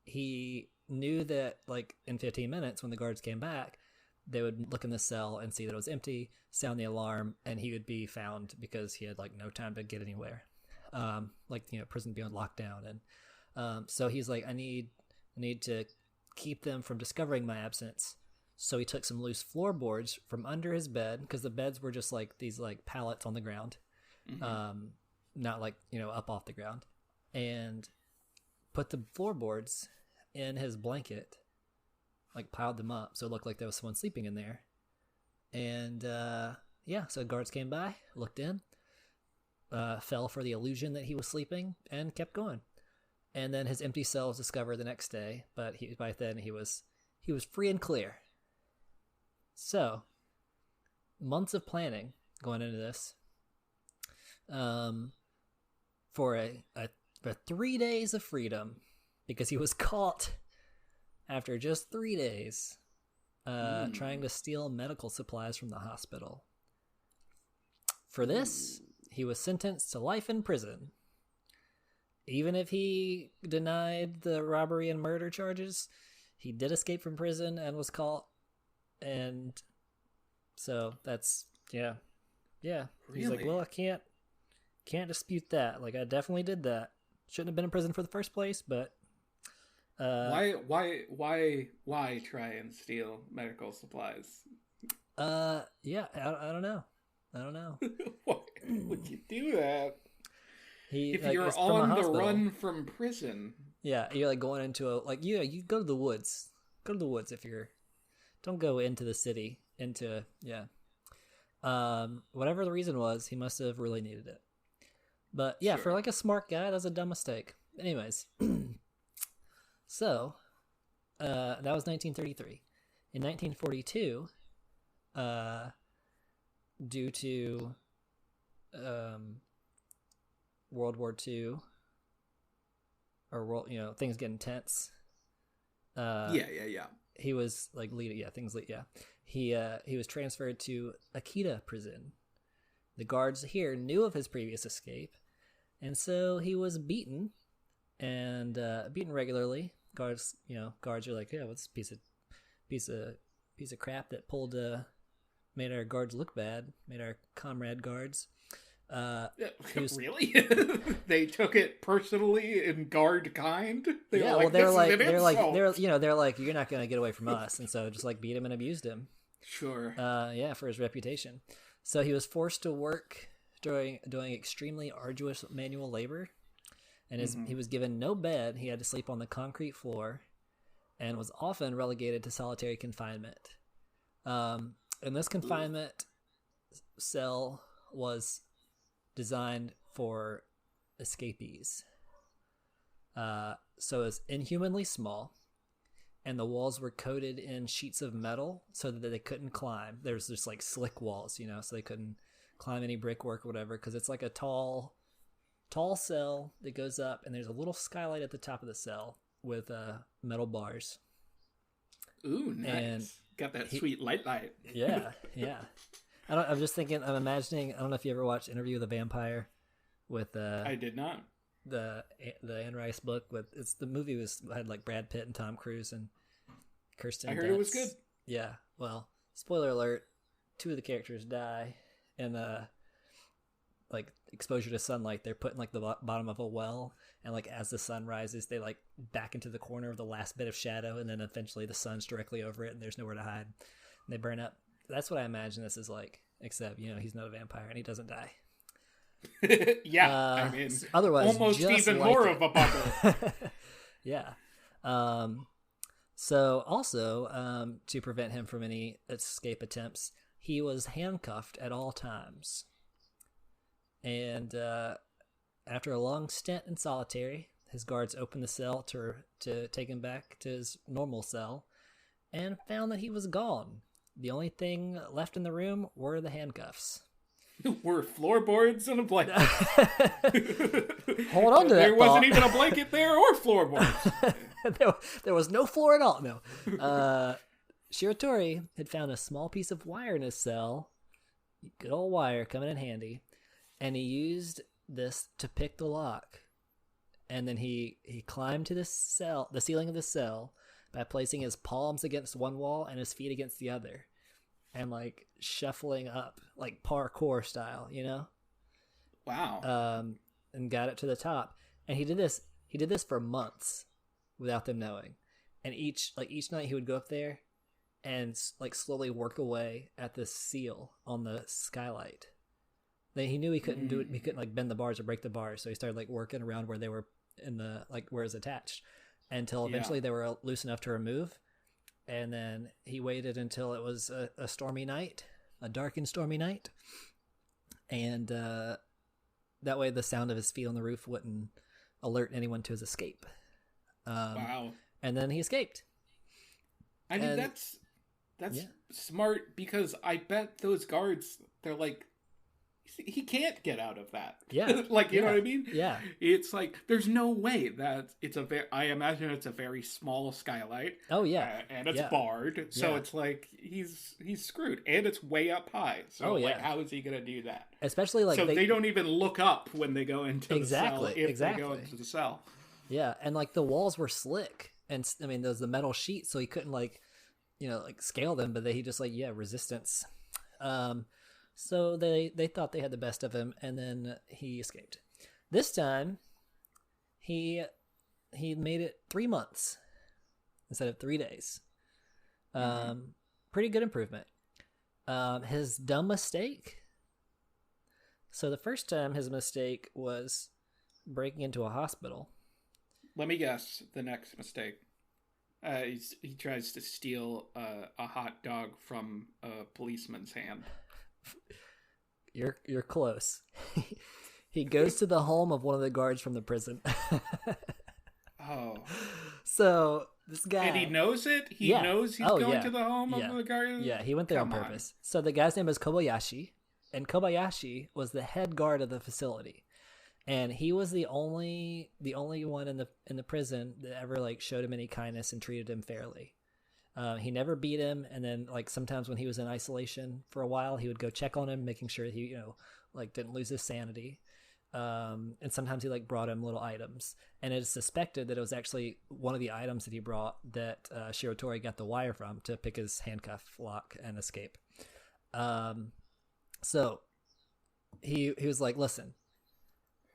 Speaker 3: he knew that, like, in 15 minutes, when the guards came back, they would look in the cell and see that it was empty, sound the alarm, and he would be found because he had, like, no time to get anywhere. Prison being on lockdown. And so he's like, I need to keep them from discovering my absence. So he took some loose floorboards from under his bed, because the beds were just like these like pallets on the ground, not like, up off the ground, and put the floorboards in his blanket, like piled them up so it looked like there was someone sleeping in there. And so guards came by, looked in, fell for the illusion that he was sleeping, and kept going. And then his empty cell was discovered the next day, but by then he was free and clear. So, months of planning going into this, for 3 days of freedom, because he was caught after just 3 days trying to steal medical supplies from the hospital. For this, he was sentenced to life in prison. Even if he denied the robbery and murder charges, he did escape from prison and was caught. And so that's He's
Speaker 2: Really?
Speaker 3: like, well, I can't dispute that. Like, I definitely did that. Shouldn't have been in prison for the first place, but
Speaker 2: why try and steal medical supplies?
Speaker 3: I don't know.
Speaker 2: Why would you do that? If
Speaker 3: like,
Speaker 2: you're on the run from prison.
Speaker 3: Yeah, you're like going into you go to the woods. Go to the woods if you're. Don't go into the city. Whatever the reason was, he must have really needed it. But yeah,
Speaker 2: Sure.
Speaker 3: for like a smart guy, that's a dumb mistake. Anyways, so that was 1933. In 1942, due to World War II, or things getting tense. He was like he was transferred to Akita prison. The guards here knew of his previous escape, and so he was beaten, and beaten regularly. Guards are like, yeah, what's this piece of piece of crap that made our guards look bad, made our comrade guards.
Speaker 2: Really? They took it personally in guard kind. They were like,
Speaker 3: they're like, you're not gonna get away from us, and so just like beat him and abused him.
Speaker 2: Sure.
Speaker 3: For his reputation. So he was forced to work doing extremely arduous manual labor, and he was given no bed. He had to sleep on the concrete floor, and was often relegated to solitary confinement. And this confinement cell was designed for escapees. So it's inhumanly small, and the walls were coated in sheets of metal so that they couldn't climb. There's just like slick walls, so they couldn't climb any brickwork or whatever, because it's like a tall cell that goes up, and there's a little skylight at the top of the cell with metal bars.
Speaker 2: Ooh, nice. And got that sweet light.
Speaker 3: Yeah. I'm just thinking, I'm imagining, I don't know if you ever watched Interview with a Vampire with
Speaker 2: I did not.
Speaker 3: The Anne Rice book the movie had like Brad Pitt and Tom Cruise and Kirsten Dunst.
Speaker 2: I heard it was good.
Speaker 3: Yeah. Well, spoiler alert, 2 of the characters die in like exposure to sunlight. They're put in like the bottom of a well, and like as the sun rises, they like back into the corner of the last bit of shadow, and then eventually the sun's directly over it and there's nowhere to hide. And they burn up. That's what I imagine this is like, except, he's not a vampire and he doesn't die.
Speaker 2: Yeah, I mean,
Speaker 3: otherwise,
Speaker 2: almost even more of a bummer.
Speaker 3: Yeah. So also, to prevent him from any escape attempts, he was handcuffed at all times. And after a long stint in solitary, his guards opened the cell to take him back to his normal cell, and found that he was gone. The only thing left in the room were the handcuffs.
Speaker 2: Were floorboards and a blanket.
Speaker 3: Hold on to that.
Speaker 2: There wasn't even a blanket there or floorboards.
Speaker 3: there was no floor at all. No. Shiratori had found a small piece of wire in his cell. Good old wire coming in handy. And he used this to pick the lock. And then he climbed to the ceiling of the cell by placing his palms against one wall and his feet against the other. And like shuffling up, like parkour style,
Speaker 2: Wow.
Speaker 3: And got it to the top. And he did this for months without them knowing. And each night he would go up there and like slowly work away at the seal on the skylight. Then he knew he couldn't do it. He couldn't like bend the bars or break the bars. So he started like working around where they were in the, like where it's attached, until eventually they were loose enough to remove. And then he waited until it was a stormy night, a dark and stormy night. And that way the sound of his feet on the roof wouldn't alert anyone to his escape.
Speaker 2: Wow.
Speaker 3: And then he escaped.
Speaker 2: I mean, that's smart, because I bet those guards, they're like, he can't get out of that.
Speaker 3: Yeah.
Speaker 2: Like, you know what I mean?
Speaker 3: Yeah.
Speaker 2: It's like, there's no way that I imagine it's a very small skylight.
Speaker 3: Oh, yeah.
Speaker 2: And it's barred. So it's like, he's screwed. And it's way up high. So, how is he going to do that?
Speaker 3: Especially like...
Speaker 2: So they don't even look up when they go into the cell. If they go into the cell. Yeah.
Speaker 3: And like the walls were slick. And I mean, there's the metal sheet, so he couldn't like, scale them, but he just resistance. So they thought they had the best of him, and then he escaped. This time, he made it 3 months instead of 3 days. Pretty good improvement. His dumb mistake. So the first time, his mistake was breaking into a hospital.
Speaker 2: Let me guess the next mistake. He tries to steal a hot dog from a policeman's hand.
Speaker 3: You're close. He goes to the home of one of the guards from the prison.
Speaker 2: Oh.
Speaker 3: So this guy...
Speaker 2: And he knows it? He knows he's going to the home of the guard?
Speaker 3: Yeah, he went there on purpose. So the guy's name is Kobayashi, and Kobayashi was the head guard of the facility. And he was the only one in the prison that ever showed him any kindness and treated him fairly. He never beat him, and then sometimes when he was in isolation for a while, he would go check on him, making sure he didn't lose his sanity. And sometimes he like brought him little items, and it is suspected that it was actually one of the items that he brought that Shiratori got the wire from to pick his handcuff lock and escape. So he was like, listen,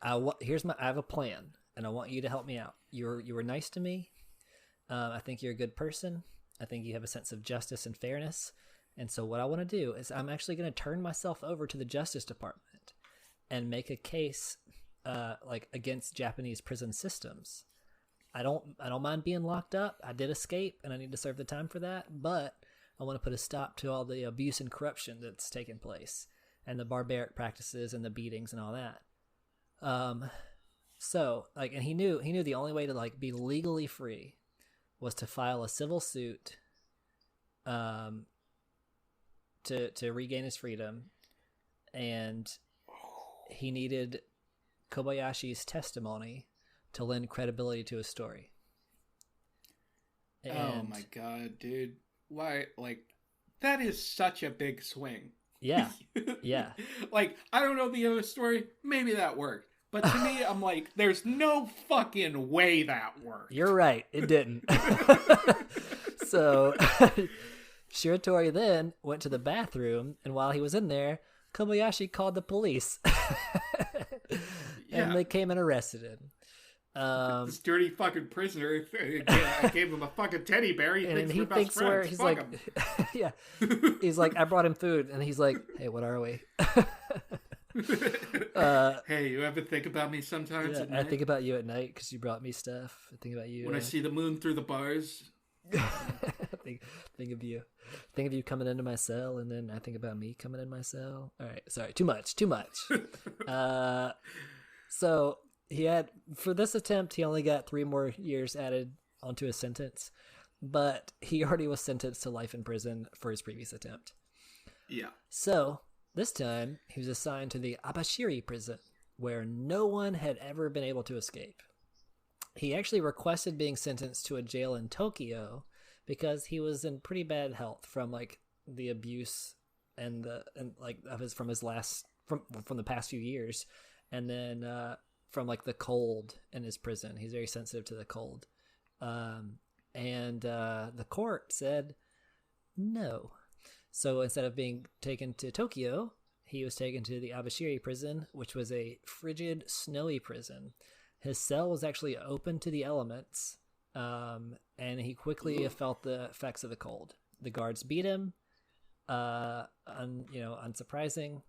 Speaker 3: I have a plan, and I want you to help me out. You were nice to me. I think you're a good person. I think you have a sense of justice and fairness. And so what I want to do is I'm actually going to turn myself over to the Justice Department and make a case like against Japanese prison systems. I don't mind being locked up. I did escape and I need to serve the time for that, but I want to put a stop to all the abuse and corruption that's taken place and the barbaric practices and the beatings and all that. So like, and he knew the only way to like be legally free was to file a civil suit to regain his freedom, and he needed Kobayashi's testimony to lend credibility to his story. And,
Speaker 2: oh my god, dude. Why, like, that is such a big swing.
Speaker 3: Yeah. Yeah.
Speaker 2: Like, I don't know the other story. Maybe that worked. But to me, I'm like, there's no fucking way that worked.
Speaker 3: You're right. It didn't. So Shiratori then went to the bathroom, and while he was in there, Kobayashi called the police. And they came and arrested him.
Speaker 2: This dirty fucking prisoner, I gave him a fucking teddy bear. He thinks we're best friends.
Speaker 3: He's like, yeah. He's like, I brought him food, and he's like, hey, what are we?
Speaker 2: Hey, you ever think about me sometimes?
Speaker 3: Yeah, I think about you at night because you brought me stuff. I think about you
Speaker 2: when I see the moon through the bars.
Speaker 3: think of you. Think of you coming into my cell, and then I think about me coming in my cell. All right, sorry, too much. So he had, for this attempt, he only got 3 more years added onto his sentence, but he already was sentenced to life in prison for his previous attempt.
Speaker 2: Yeah.
Speaker 3: So this time, he was assigned to the Abashiri prison, where no one had ever been able to escape. He actually requested being sentenced to a jail in Tokyo because he was in pretty bad health from like the abuse from the past few years, and then from like the cold in his prison. He's very sensitive to the cold, and the court said no. So instead of being taken to Tokyo, he was taken to the Abashiri prison, which was a frigid, snowy prison. His cell was actually open to the elements, and he quickly felt the effects of the cold. The guards beat him, unsurprising,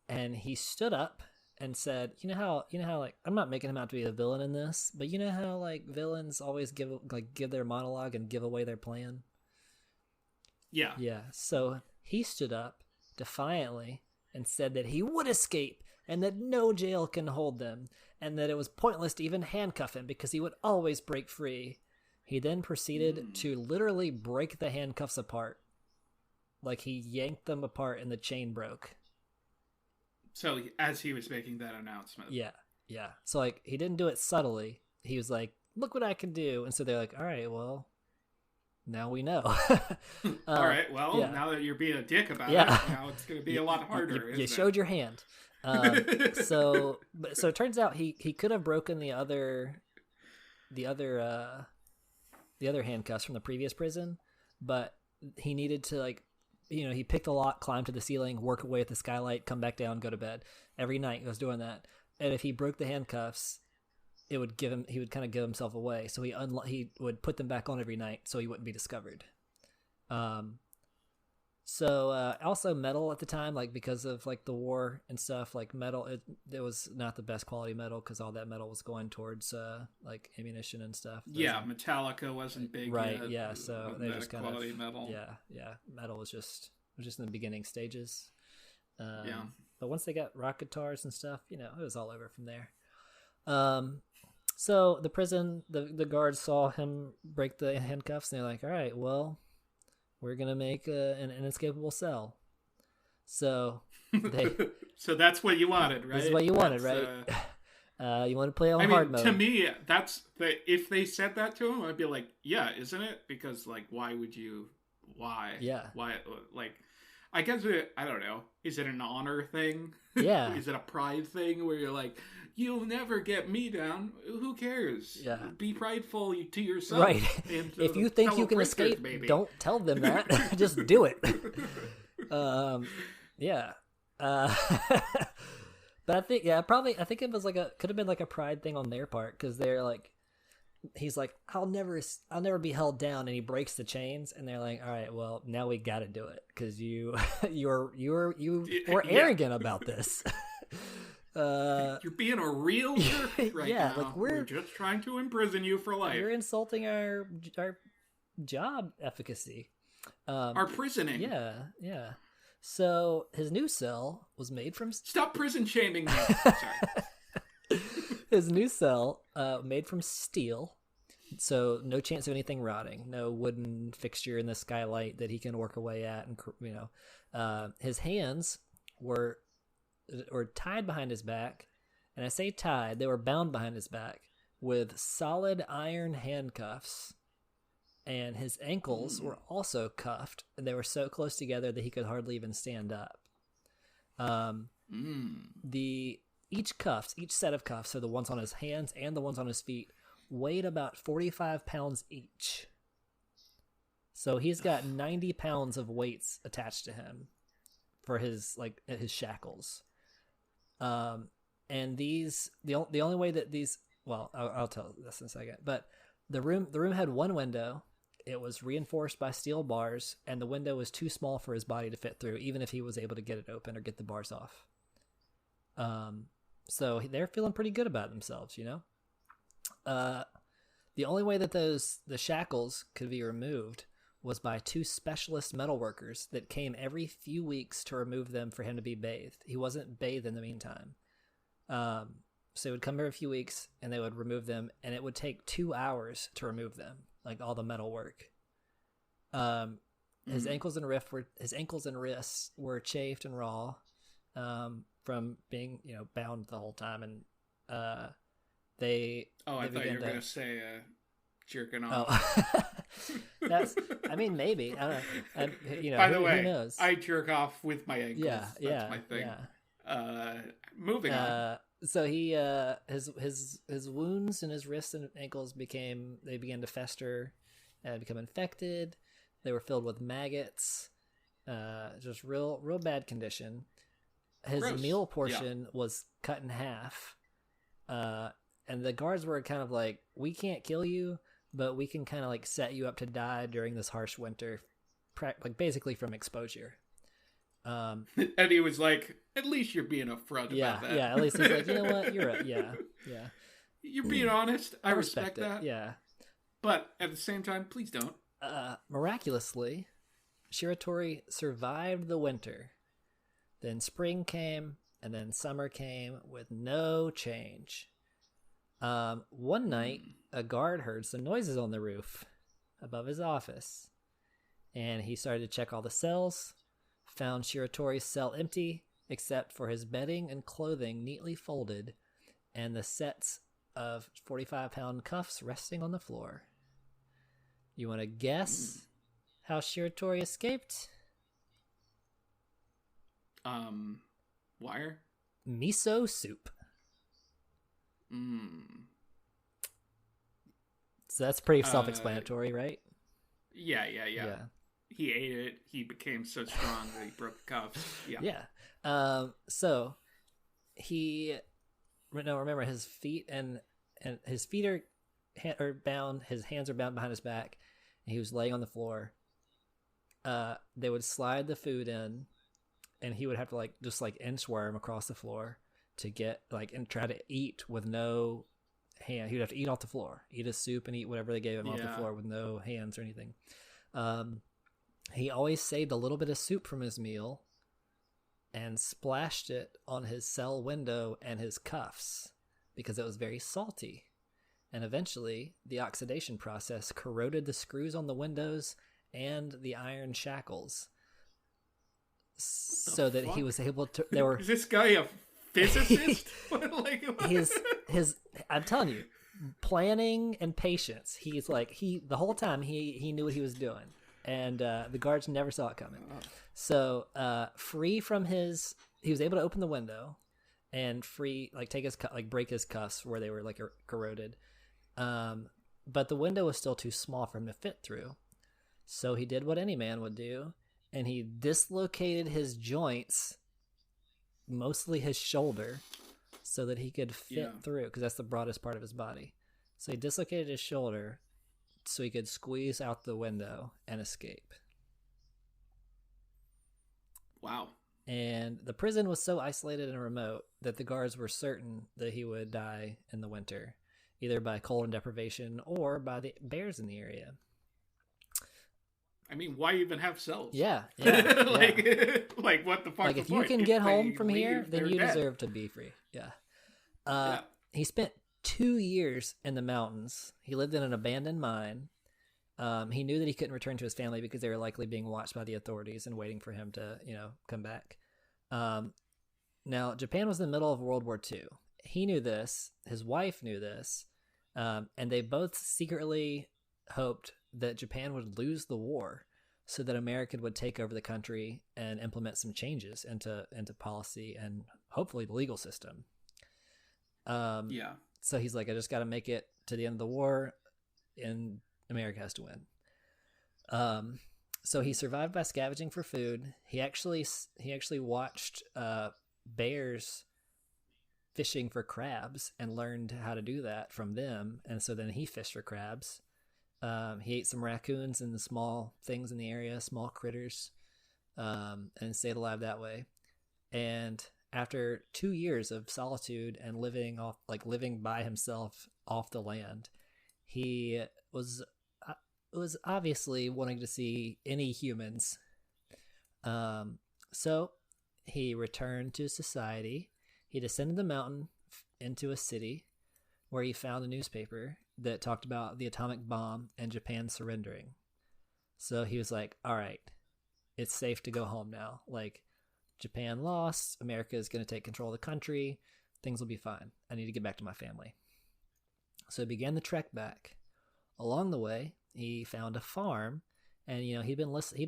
Speaker 3: and he stood up and said, you know how like, I'm not making him out to be a villain in this, but you know how like villains always give their monologue and give away their plan?
Speaker 2: Yeah.
Speaker 3: Yeah. So he stood up defiantly and said that he would escape and that no jail can hold them and that it was pointless to even handcuff him because he would always break free. He then proceeded to literally break the handcuffs apart. Like he yanked them apart and the chain broke.
Speaker 2: So as he was making that announcement.
Speaker 3: Yeah. Yeah. So like he didn't do it subtly. He was like, look what I can do. And so they're like, all right, well, now we know.
Speaker 2: All right, well, now that you're being a dick about it, now it's going to be a lot harder.
Speaker 3: You showed your hand. So it turns out he could have broken the other handcuffs from the previous prison, but he needed to he picked a lock, climbed to the ceiling, work away at the skylight, come back down, go to bed. Every night he was doing that. And if he broke the handcuffs, he would kind of give himself away. So he would put them back on every night so he wouldn't be discovered. Also metal at the time, like because of like the war and stuff, like metal, it was not the best quality metal because all that metal was going towards like ammunition and stuff.
Speaker 2: Metallica wasn't big
Speaker 3: right
Speaker 2: yet,
Speaker 3: yeah, so they just kind
Speaker 2: quality
Speaker 3: of
Speaker 2: metal.
Speaker 3: Metal was just in the beginning stages. But once they got rock guitars and stuff, it was all over from there. So the prison, the guards saw him break the handcuffs and they're like, all right, well, we're going to make an inescapable cell. So
Speaker 2: so that's what you wanted, right?
Speaker 3: This is what you wanted, right? You want to play on hard mode.
Speaker 2: To me, if they said that to him, I'd be like, yeah, isn't it? Because like, why would you? Why?
Speaker 3: Yeah.
Speaker 2: Why? Like, I guess I don't know. Is it an honor thing?
Speaker 3: Yeah.
Speaker 2: Is it a pride thing where you're like, you'll never get me down? Who cares?
Speaker 3: Yeah.
Speaker 2: Be prideful to yourself.
Speaker 3: Right.
Speaker 2: And
Speaker 3: If you think you can escape, don't tell them that. Just do it. Yeah. But I think, I think it was could have been like a pride thing on their part, because they're like, he's like, I'll never be held down, and he breaks the chains, and they're like, all right, well, now we got to do it because you were arrogant about this.
Speaker 2: You're being a real jerk right now.
Speaker 3: Like
Speaker 2: we're just trying to imprison you for life.
Speaker 3: You're insulting our job efficacy.
Speaker 2: Our prisoning.
Speaker 3: Yeah. So his new cell was made from...
Speaker 2: Stop prison shaming me. Sorry.
Speaker 3: His new cell, made from steel, so no chance of anything rotting. No wooden fixture in the skylight that he can work away at, and his hands were tied behind his back, and I say tied, they were bound behind his back with solid iron handcuffs, and his ankles were also cuffed, and they were so close together that he could hardly even stand up. Each set of cuffs, so the ones on his hands and the ones on his feet, weighed about 45 pounds each. So he's got 90 pounds of weights attached to him for his shackles. And the only way that these, well, I'll tell this in a second, but the room had one window. It was reinforced by steel bars, and the window was too small for his body to fit through, even if he was able to get it open or get the bars off. So they're feeling pretty good about themselves, you know? The only way that the shackles could be removed was by two specialist metal workers that came every few weeks to remove them for him to be bathed. He wasn't bathed in the meantime. So they would come every few weeks, and they would remove them, and it would take 2 hours to remove them, like all the metal work. His ankles and wrists were chafed and raw, from being, bound the whole time, and they. Oh,
Speaker 2: I thought you were going to say jerking off.
Speaker 3: Oh. Maybe. I don't know.
Speaker 2: By the way,
Speaker 3: who knows?
Speaker 2: I jerk off with my ankles. That's my thing.
Speaker 3: Yeah.
Speaker 2: Moving on.
Speaker 3: So he his wounds in his wrists and ankles began to fester and become infected. They were filled with maggots. Just real bad condition. His
Speaker 2: Gross.
Speaker 3: meal portion was cut in half. And the guards were kind of like, we can't kill you, but we can kind of like set you up to die during this harsh winter, like basically from exposure.
Speaker 2: And he was like, at least you're being upfront about that.
Speaker 3: Yeah, at least he's like, you know what, you're right, yeah.
Speaker 2: You're being honest. I respect that.
Speaker 3: Yeah.
Speaker 2: But at the same time, please don't.
Speaker 3: Miraculously, Shiratori survived the winter. Then spring came, and then summer came with no change. One night, a guard heard some noises on the roof above his office, and he started to check all the cells, found Shiratori's cell empty, except for his bedding and clothing neatly folded, and the sets of 45-pound cuffs resting on the floor. You want to guess how Shiratori escaped?
Speaker 2: Wire?
Speaker 3: Miso soup. So that's pretty self-explanatory, right?
Speaker 2: Yeah. He ate it. He became so strong that he broke the cuffs.
Speaker 3: Yeah. So he, remember his feet and his feet are bound. His hands are bound behind his back, and he was laying on the floor. They would slide the food in, and he would have to just inchworm across the floor to get and try to eat with no hand. He would have to eat off the floor, eat his soup and eat whatever they gave him off the floor with no hands or anything. He always saved a little bit of soup from his meal and splashed it on his cell window and his cuffs because it was very salty. And eventually, the oxidation process corroded the screws on the windows and the iron shackles, so that he was able to. There were.
Speaker 2: Is this guy a physicist?
Speaker 3: his. I'm telling you, planning and patience. He's the whole time he knew what he was doing, and the guards never saw it coming. So, free from he was able to open the window and take his, break his cuffs where they were like corroded. But the window was still too small for him to fit through. So he did what any man would do, and he dislocated his joints, mostly his shoulder, so that he could fit through, because that's the broadest part of his body. So he dislocated his shoulder so he could squeeze out the window and escape.
Speaker 2: Wow.
Speaker 3: And the prison was so isolated and remote that the guards were certain that he would die in the winter, either by cold and deprivation or by the bears in the area.
Speaker 2: I mean, why even have cells?
Speaker 3: Yeah.
Speaker 2: Like what the fuck?
Speaker 3: Like, if you can get home from here, then you deserve to be free. Yeah. He spent 2 years in the mountains. He lived in an abandoned mine. He knew that he couldn't return to his family because they were likely being watched by the authorities and waiting for him to, come back. Now, Japan was in the middle of World War II. He knew this. His wife knew this. And they both secretly hoped that Japan would lose the war so that America would take over the country and implement some changes into policy and hopefully the legal system. So he's like, I just got to make it to the end of the war, and America has to win. So he survived by scavenging for food. He actually watched bears fishing for crabs and learned how to do that from them. And so then he fished for crabs. He ate some raccoons and the small things in the area, small critters, and stayed alive that way. And after 2 years of solitude and living by himself off the land, he was obviously wanting to see any humans. So he returned to society. He descended the mountain into a city where he found a newspaper that talked about the atomic bomb and Japan surrendering. So he was like, all right, it's safe to go home now. Like, Japan lost, America is going to take control of the country, things will be fine. I need to get back to my family. So he began the trek back. Along the way, he found a farm, and he'd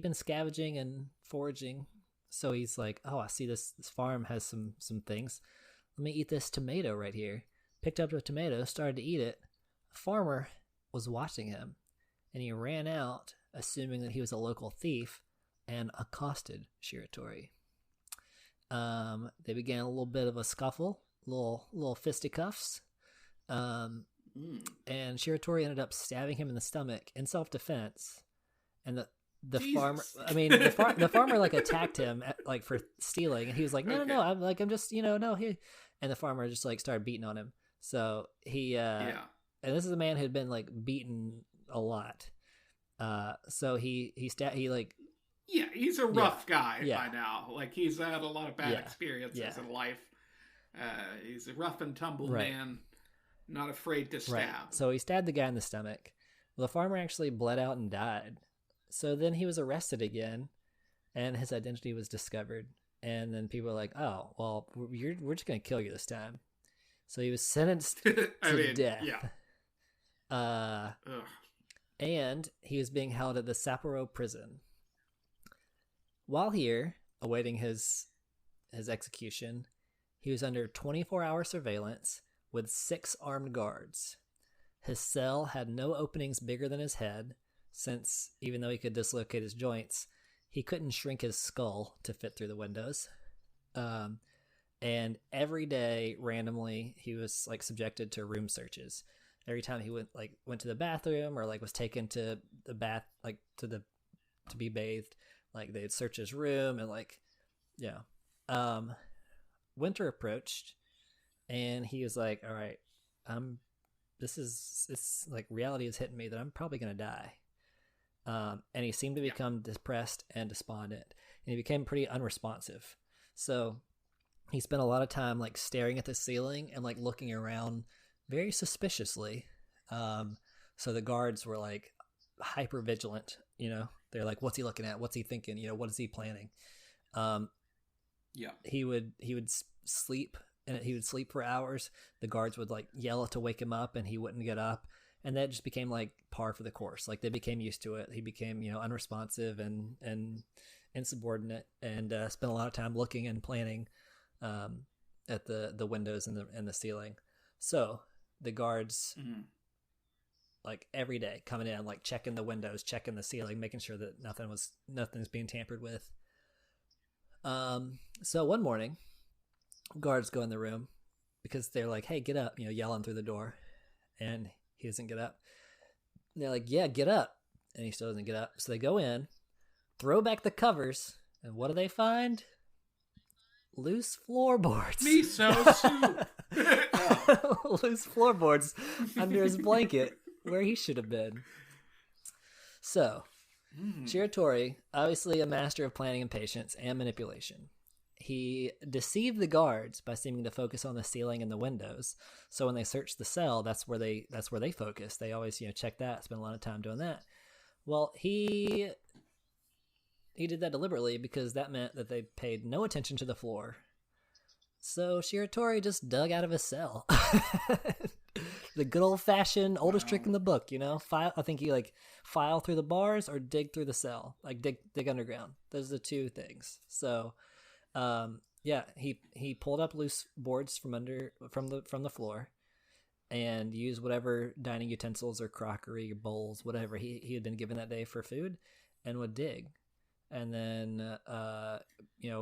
Speaker 3: been scavenging and foraging. So he's like, oh, I see this farm has some things. Let me eat this tomato right here. Picked up a tomato, started to eat it. A farmer was watching him, and he ran out, assuming that he was a local thief, and accosted Shiratori. They began a little bit of a scuffle, little fisticuffs. And Shiratori ended up stabbing him in the stomach in self-defense. And the farmer, the farmer attacked him for stealing, and he was like, no, I'm just, no, he, and the farmer just started beating on him. So he, and this is a man who'd been beaten a lot. So he's
Speaker 2: a rough guy by now. He's had a lot of bad experiences in life. He's a rough and tumble man, not afraid to stab. Right.
Speaker 3: So he stabbed the guy in the stomach. Well, the farmer actually bled out and died. So then he was arrested again, and his identity was discovered. And then people were like, "Oh, well, we're just gonna kill you this time." So he was sentenced to death. Yeah. And he was being held at the Sapporo prison. While here, awaiting his execution, he was under 24-hour surveillance with 6 armed guards. His cell had no openings bigger than his head, since even though he could dislocate his joints, he couldn't shrink his skull to fit through the windows. And every day, randomly, he was subjected to room searches. Every time he went to the bathroom or was taken to the bath, to be bathed, they'd search his room and winter approached, and he was like, all right, it's reality is hitting me that I'm probably going to die. And he seemed to become depressed and despondent, and he became pretty unresponsive. So he spent a lot of time staring at the ceiling and looking around very suspiciously. So the guards were hyper vigilant, they're like, what's he looking at? What's he thinking? What is he planning? He would sleep, and he would sleep for hours. The guards would yell to wake him up, and he wouldn't get up. And that just became par for the course. They became used to it. He became, unresponsive and insubordinate, and spent a lot of time looking and planning at the windows and the ceiling. So the guards, like every day, coming in, like checking the windows, checking the ceiling, making sure that nothing's being tampered with. So one morning, guards go in the room because they're like, "Hey, get up!" Yelling through the door, and he doesn't get up. And they're like, "Yeah, get up," and he still doesn't get up. So they go in, throw back the covers, and what do they find? Loose floorboards.
Speaker 2: Miso soup.
Speaker 3: Loose floorboards under his blanket where he should have been. So, Shiratori, obviously a master of planning and patience and manipulation. He deceived the guards by seeming to focus on the ceiling and the windows. So when they searched the cell, that's where they focus. They always, check that, spend a lot of time doing that. Well, he did that deliberately because that meant that they paid no attention to the floor. So Shiratori just dug out of his cell. The good old-fashioned oldest trick in the book, I think you file through the bars or dig through the cell, like dig underground. Those are the two things. So, he pulled up loose boards from the floor, and used whatever dining utensils or crockery or bowls, whatever he had been given that day for food, and would dig. And then,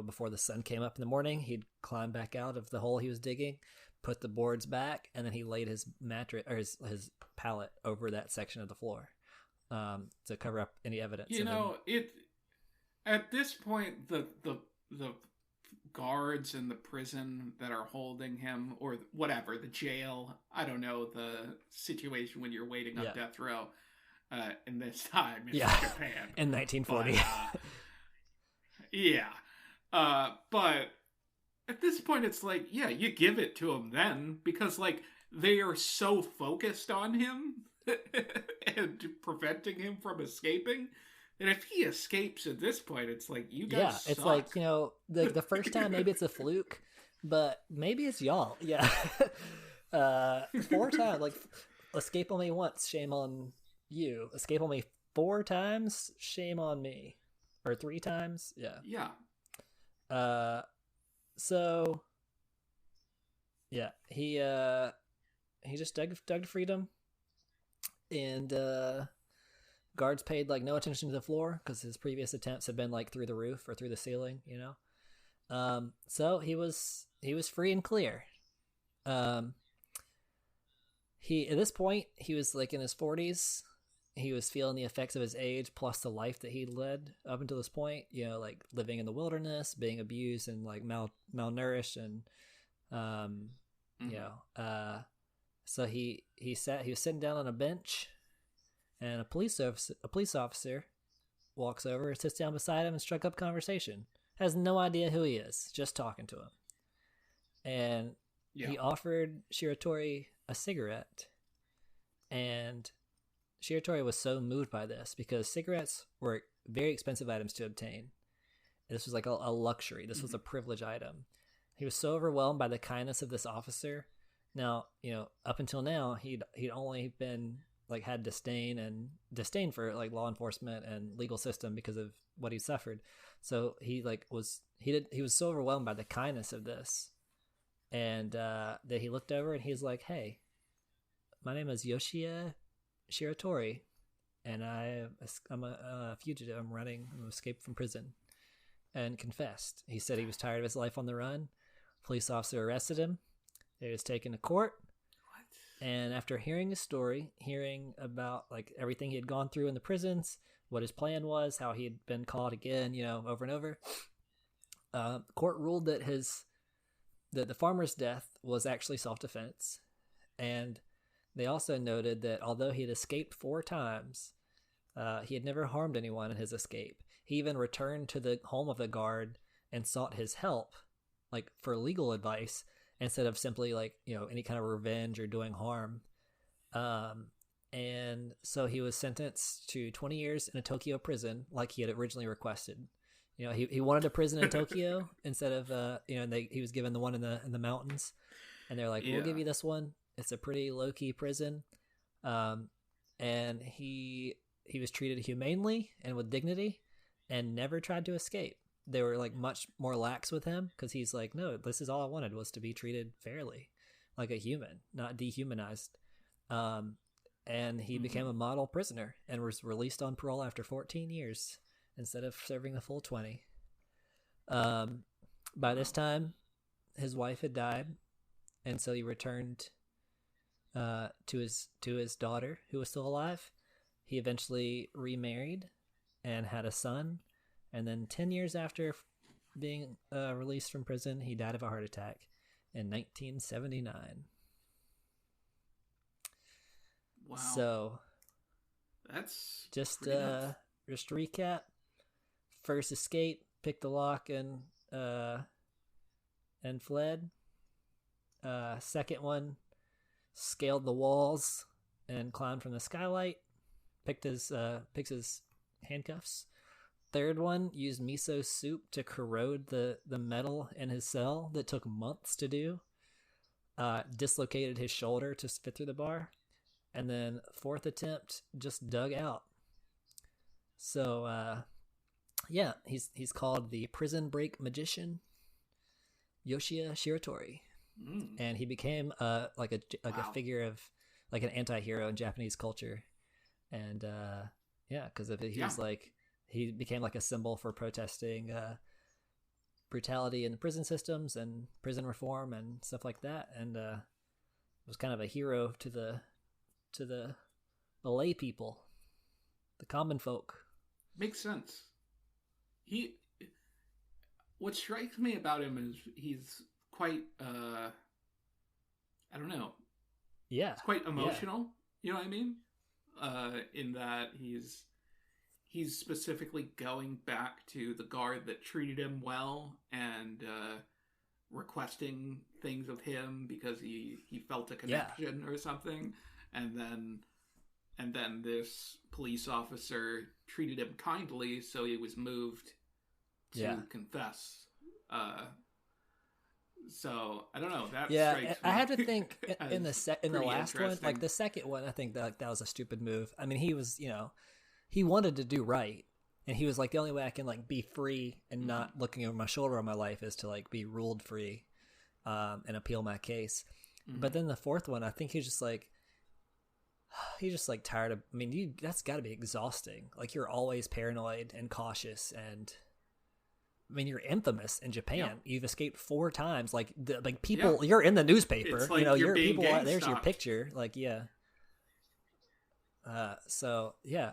Speaker 3: before the sun came up in the morning, he'd climb back out of the hole he was digging, put the boards back, and then he laid his mattress or his pallet over that section of the floor to cover up any evidence.
Speaker 2: At this point, the guards in the prison that are holding him, or whatever, the jail, I don't know, the situation when you're waiting on death row in this time in Japan.
Speaker 3: In 1940.
Speaker 2: But at this point, it's like, you give it to him then, because, they are so focused on him and preventing him from escaping. And if he escapes at this point, it's like, you guys suck.
Speaker 3: It's like, the first time, maybe it's a fluke, but maybe it's y'all. Yeah. 4 times, escape on me once, shame on you. Escape on me 4 times, shame on me. Or 3 times, yeah.
Speaker 2: Yeah.
Speaker 3: So, yeah, he just dug to freedom, and guards paid no attention to the floor because his previous attempts had been through the roof or through the ceiling, So he was free and clear. He at this point he was in his 40s. He was feeling the effects of his age plus the life that he led up until this point, living in the wilderness, being abused and malnourished, and so he was sitting down on a bench, and a police officer walks over, sits down beside him, and struck up conversation. Has no idea who he is, just talking to him, and he offered Shiratori a cigarette, and Shiratori was so moved by this because cigarettes were very expensive items to obtain. This was a luxury. This was a privilege item. He was so overwhelmed by the kindness of this officer. Now, up until now, he'd only been had disdain for law enforcement and legal system because of what he suffered. So he was so overwhelmed by the kindness of this, and that he looked over and he's like, "Hey, my name is Yoshie Shiratori, and I'm a fugitive. I'm escaped from prison," and confessed. He said he was tired of his life on the run. Police officer arrested him. He was taken to court. What? And after hearing his story, hearing about everything he had gone through in the prisons, what his plan was, how he had been caught again, over and over, the court ruled that the farmer's death was actually self-defense, and they also noted that although he had escaped 4 times, he had never harmed anyone in his escape. He even returned to the home of the guard and sought his help, for legal advice, instead of simply any kind of revenge or doing harm. And so he was sentenced to 20 years in a Tokyo prison, like he had originally requested. He wanted a prison in Tokyo instead of he was given the one in the mountains, and they're like, "We'll give you this one. It's a pretty low-key prison." And he was treated humanely and with dignity, and never tried to escape. They were like much more lax with him because he's like, no, this is all I wanted, was to be treated fairly, like a human, not dehumanized. And he became a model prisoner and was released on parole after 14 years instead of serving the full 20. By this time, his wife had died, and so he returned to his daughter, who was still alive. He eventually remarried and had a son, and then 10 years after being released from prison, he died of a heart attack in 1979.
Speaker 2: Wow.
Speaker 3: So
Speaker 2: that's
Speaker 3: just to recap: first escape, picked the lock and fled. Second one, scaled the walls and climbed from the skylight. Picked his handcuffs. Third one, used miso soup to corrode the metal in his cell that took months to do. Dislocated his shoulder to fit through the bar. And then fourth attempt, just dug out. So, yeah, he's called the Prison Break Magician, Yoshie Shiratori. And he became like a figure of like an anti-hero in Japanese culture. And yeah, because of it, he became like a symbol for protesting brutality in the prison systems and prison reform and stuff like that. And was kind of a hero to the lay people, the common folk.
Speaker 2: Makes sense. What strikes me about him is he's quite I don't know.
Speaker 3: Yeah.
Speaker 2: It's quite emotional. Yeah. You know what I mean? In that he's specifically going back to the guard that treated him well and requesting things of him because he felt a connection or something. And then this police officer treated him kindly, so he was moved to confess. So I don't know. That strikes me.
Speaker 3: I have to think in the last one, like the second one, I think that was a stupid move. I mean, he was, he wanted to do right, and he was like, the only way I can like be free and not looking over my shoulder on my life is to like be ruled free, and appeal my case. But then the fourth one, I think he's just like tired of. I mean, that's got to be exhausting. Like you're always paranoid and cautious, and I mean, you're infamous in Japan. Yeah. You've escaped 4 times. Like people, you're in the newspaper.
Speaker 2: It's like you're being
Speaker 3: people. There's your
Speaker 2: stopped.
Speaker 3: picture. Like so yeah.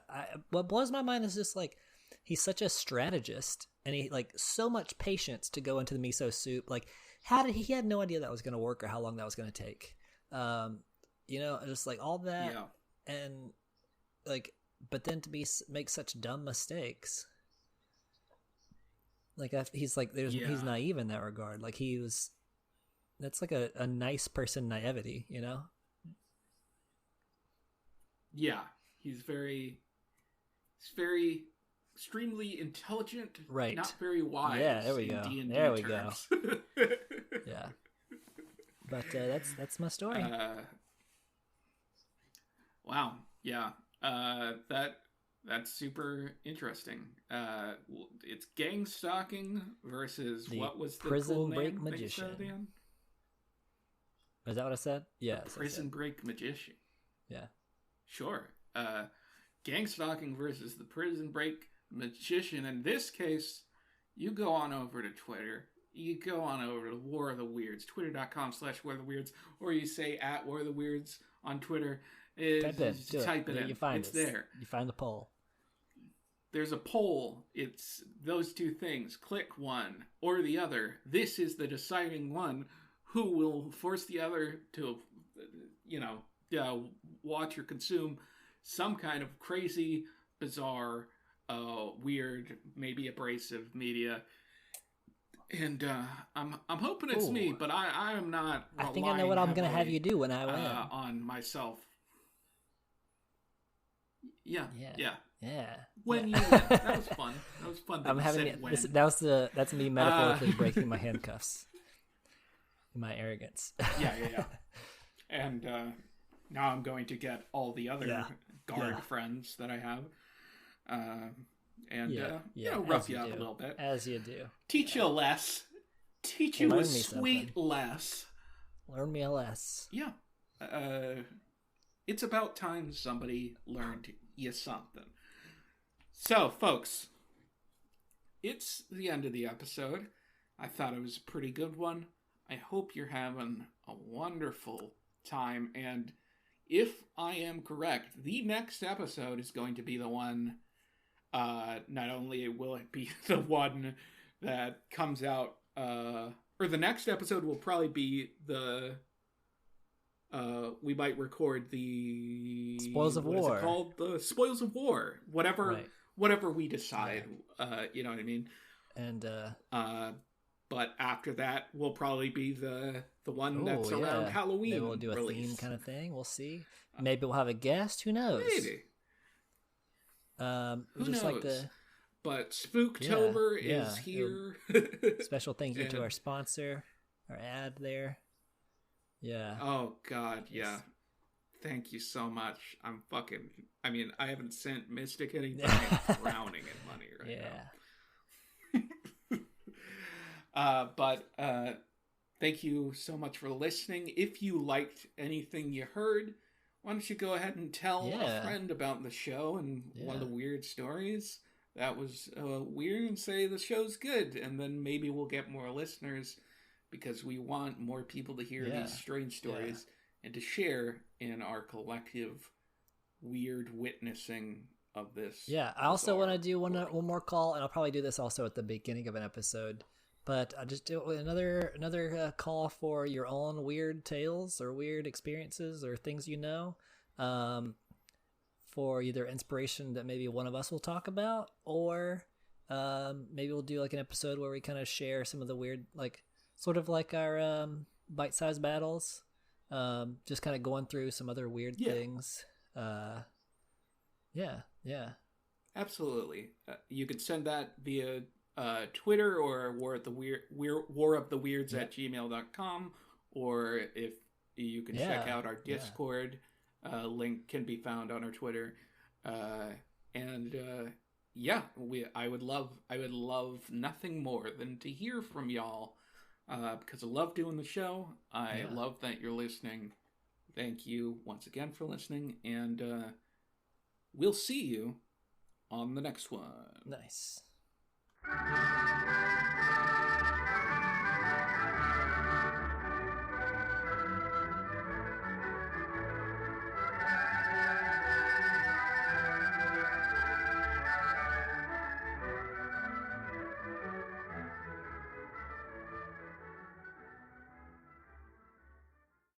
Speaker 3: What blows my mind is just like he's such a strategist, and he like so much patience to go into the miso soup. Like he had no idea that was going to work or how long that was going to take. Just like all that, and like, but then to make such dumb mistakes. Like he's like he's naive in that regard. Like that's like a nice person naivety,
Speaker 2: Yeah, he's very extremely intelligent,
Speaker 3: right?
Speaker 2: Not very wise.
Speaker 3: Yeah, there we go.
Speaker 2: D&D
Speaker 3: there we
Speaker 2: terms.
Speaker 3: go. Yeah, but that's my story.
Speaker 2: Wow. Yeah. That's super interesting. It's Gangstalking versus what was the
Speaker 3: Prison
Speaker 2: cool
Speaker 3: Break
Speaker 2: name
Speaker 3: Magician. Is that what I said? Yeah.
Speaker 2: Prison Break Magician.
Speaker 3: Yeah.
Speaker 2: Sure. Gangstalking versus the Prison Break Magician. In this case, you go on over to Twitter. You go on over to War of the Weirds, twitter.com/War of the Weirds, or you say @War of the Weirds on Twitter. Type it in.
Speaker 3: You find
Speaker 2: it's there.
Speaker 3: You find the poll.
Speaker 2: There's a poll. It's those two things. Click one or the other. This is the deciding one. Who will force the other to, watch or consume some kind of crazy, bizarre, weird, maybe abrasive media. And I'm hoping it's me, but I am not.
Speaker 3: I think I know what I'm going to have you do when I win.
Speaker 2: On myself. Yeah.
Speaker 3: When
Speaker 2: you win. That was fun. That was fun.
Speaker 3: I'm having that's me metaphorically breaking my handcuffs. My arrogance.
Speaker 2: Yeah. And now I'm going to get all the other guard friends that I have. and
Speaker 3: yeah,
Speaker 2: rough you up a little bit,
Speaker 3: as you do.
Speaker 2: Teach you a less. Teach you a sweet less.
Speaker 3: Learn me a less.
Speaker 2: Yeah. It's about time somebody learned you something. So, folks, it's the end of the episode. I thought it was a pretty good one. I hope you're having a wonderful time. And if I am correct, the next episode is going to be the one. Not only will it be the one that comes out, or the next episode will probably be the. We might record the
Speaker 3: Spoils of War.
Speaker 2: What is it called? The Spoils of War. Whatever we decide.
Speaker 3: Yeah.
Speaker 2: You know what I mean?
Speaker 3: And
Speaker 2: but after that will probably be the one that's around Halloween.
Speaker 3: Maybe we'll do a
Speaker 2: release.
Speaker 3: theme kind of thing. We'll see. Maybe we'll have a guest. Who knows?
Speaker 2: Maybe.
Speaker 3: Who just knows?
Speaker 2: But Spooktober is here.
Speaker 3: Special thank you to our sponsor, our ad there. Yeah.
Speaker 2: Oh God, yeah. Thank you so much. I haven't sent Mystic anything. I'm drowning in money right now. But thank you so much for listening. If you liked anything you heard, why don't you go ahead and tell a friend about the show and one of the weird stories that was weird, and say the show's good, and then maybe we'll get more listeners, because we want more people to hear these strange stories and to share in our collective weird witnessing of this.
Speaker 3: Yeah, I also want to do one more call, and I'll probably do this also at the beginning of an episode. But I'll just do another call for your own weird tales or weird experiences or things for either inspiration that maybe one of us will talk about, or maybe we'll do like an episode where we kind of share some of the weird, like sort of like our bite-sized battles, just kind of going through some other weird things.
Speaker 2: Absolutely. You could send that via Twitter or War of the Weirds at gmail.com, or if you can check out our Discord, link can be found on our Twitter. I would love nothing more than to hear from y'all, because I love doing the show. I love that you're listening. Thank you once again for listening, and we'll see you on the next one.
Speaker 3: Nice.